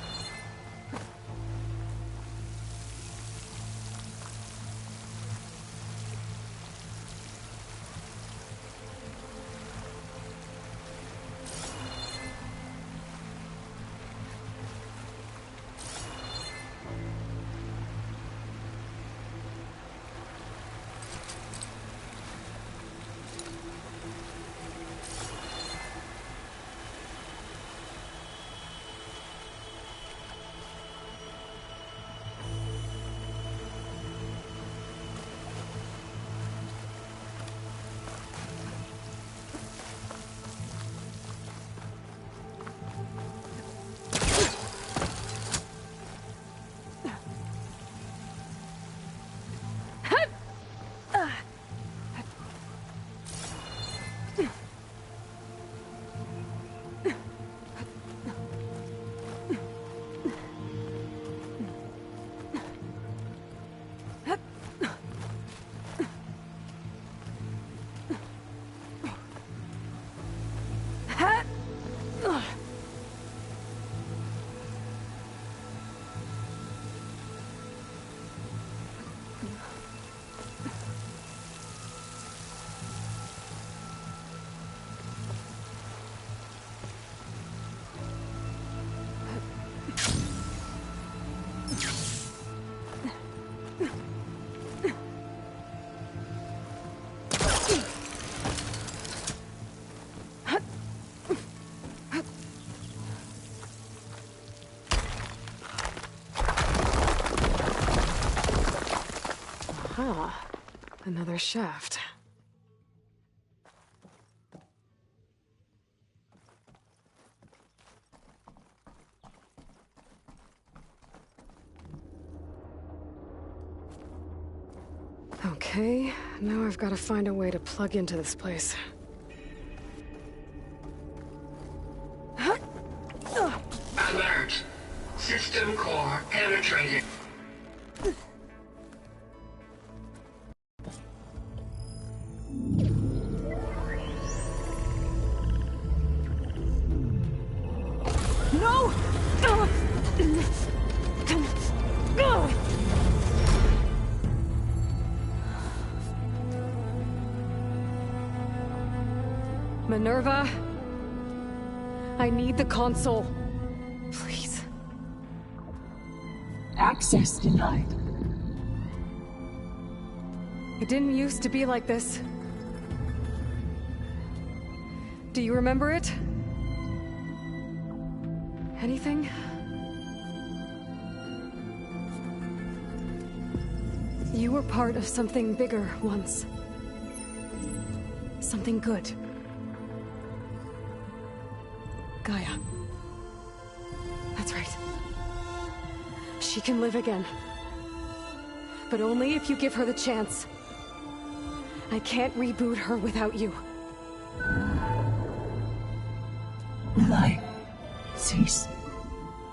Ah, another shaft. Okay, now I've got to find a way to plug into this place. Alert! System core penetrated. No! Minerva, I need the console. Please. Access denied. It didn't used to be like this. Do you remember it? Anything? You were part of something bigger once. Something good. Gaia. That's right. She can live again. But only if you give her the chance. I can't reboot her without you. Lie. Cease.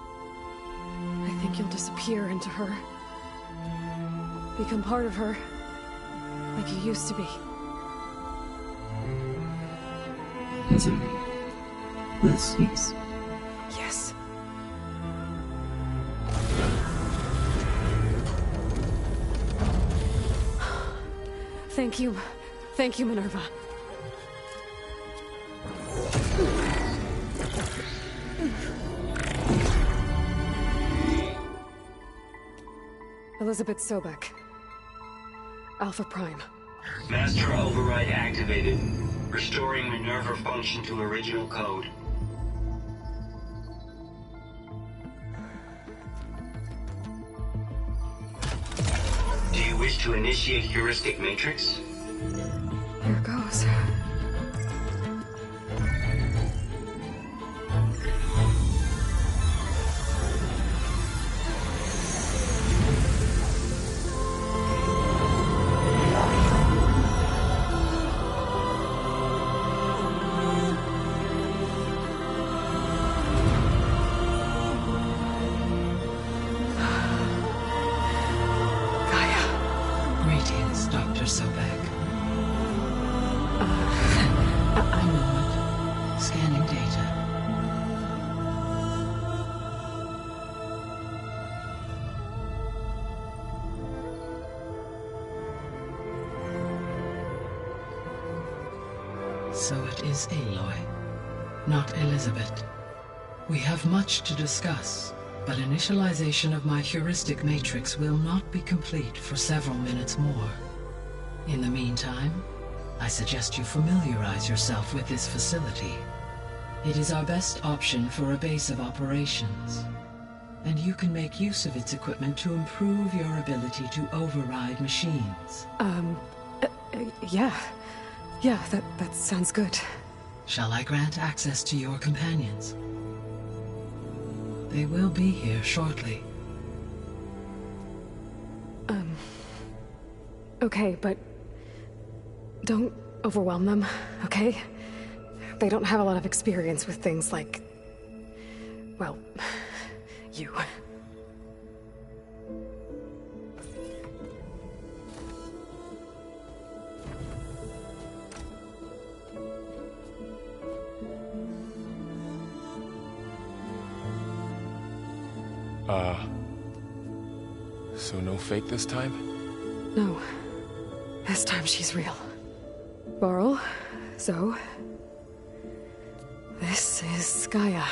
I think you'll disappear into her. Become part of her. Like you used to be. Misery will cease. Yes. Thank you. Thank you, Minerva. Elizabeth Sobek. Alpha Prime. Master override activated. Restoring Minerva function to original code. Do you wish to initiate heuristic matrix? Here goes. Greetings, Dr. Sobek. A moment. Scanning data. So it is Aloy, not Elizabeth. We have much to discuss, but initialization of my heuristic matrix will not be complete for several minutes more. In the meantime, I suggest you familiarize yourself with this facility. It is our best option for a base of operations, and you can make use of its equipment to improve your ability to override machines. Yeah. Yeah, that sounds good. Shall I grant access to your companions? They will be here shortly. Okay, but don't overwhelm them, okay? They don't have a lot of experience with things like, well, you. So no fake this time? No. This time she's real. Varl, Zoe. This is Gaia.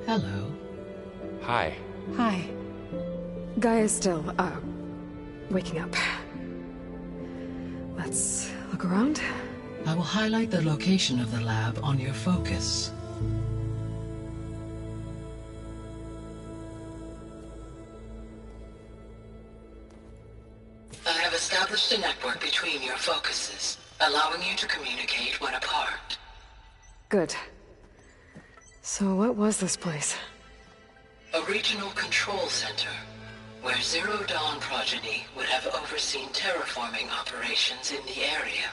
Hello. Hi. Hi. Gaia's still, waking up. Let's look around. I will highlight the location of the lab on your focus. I have established a network between your focuses, allowing you to communicate when apart. Good. So what was this place? A regional control center, where Zero Dawn progeny would have overseen terraforming operations in the area.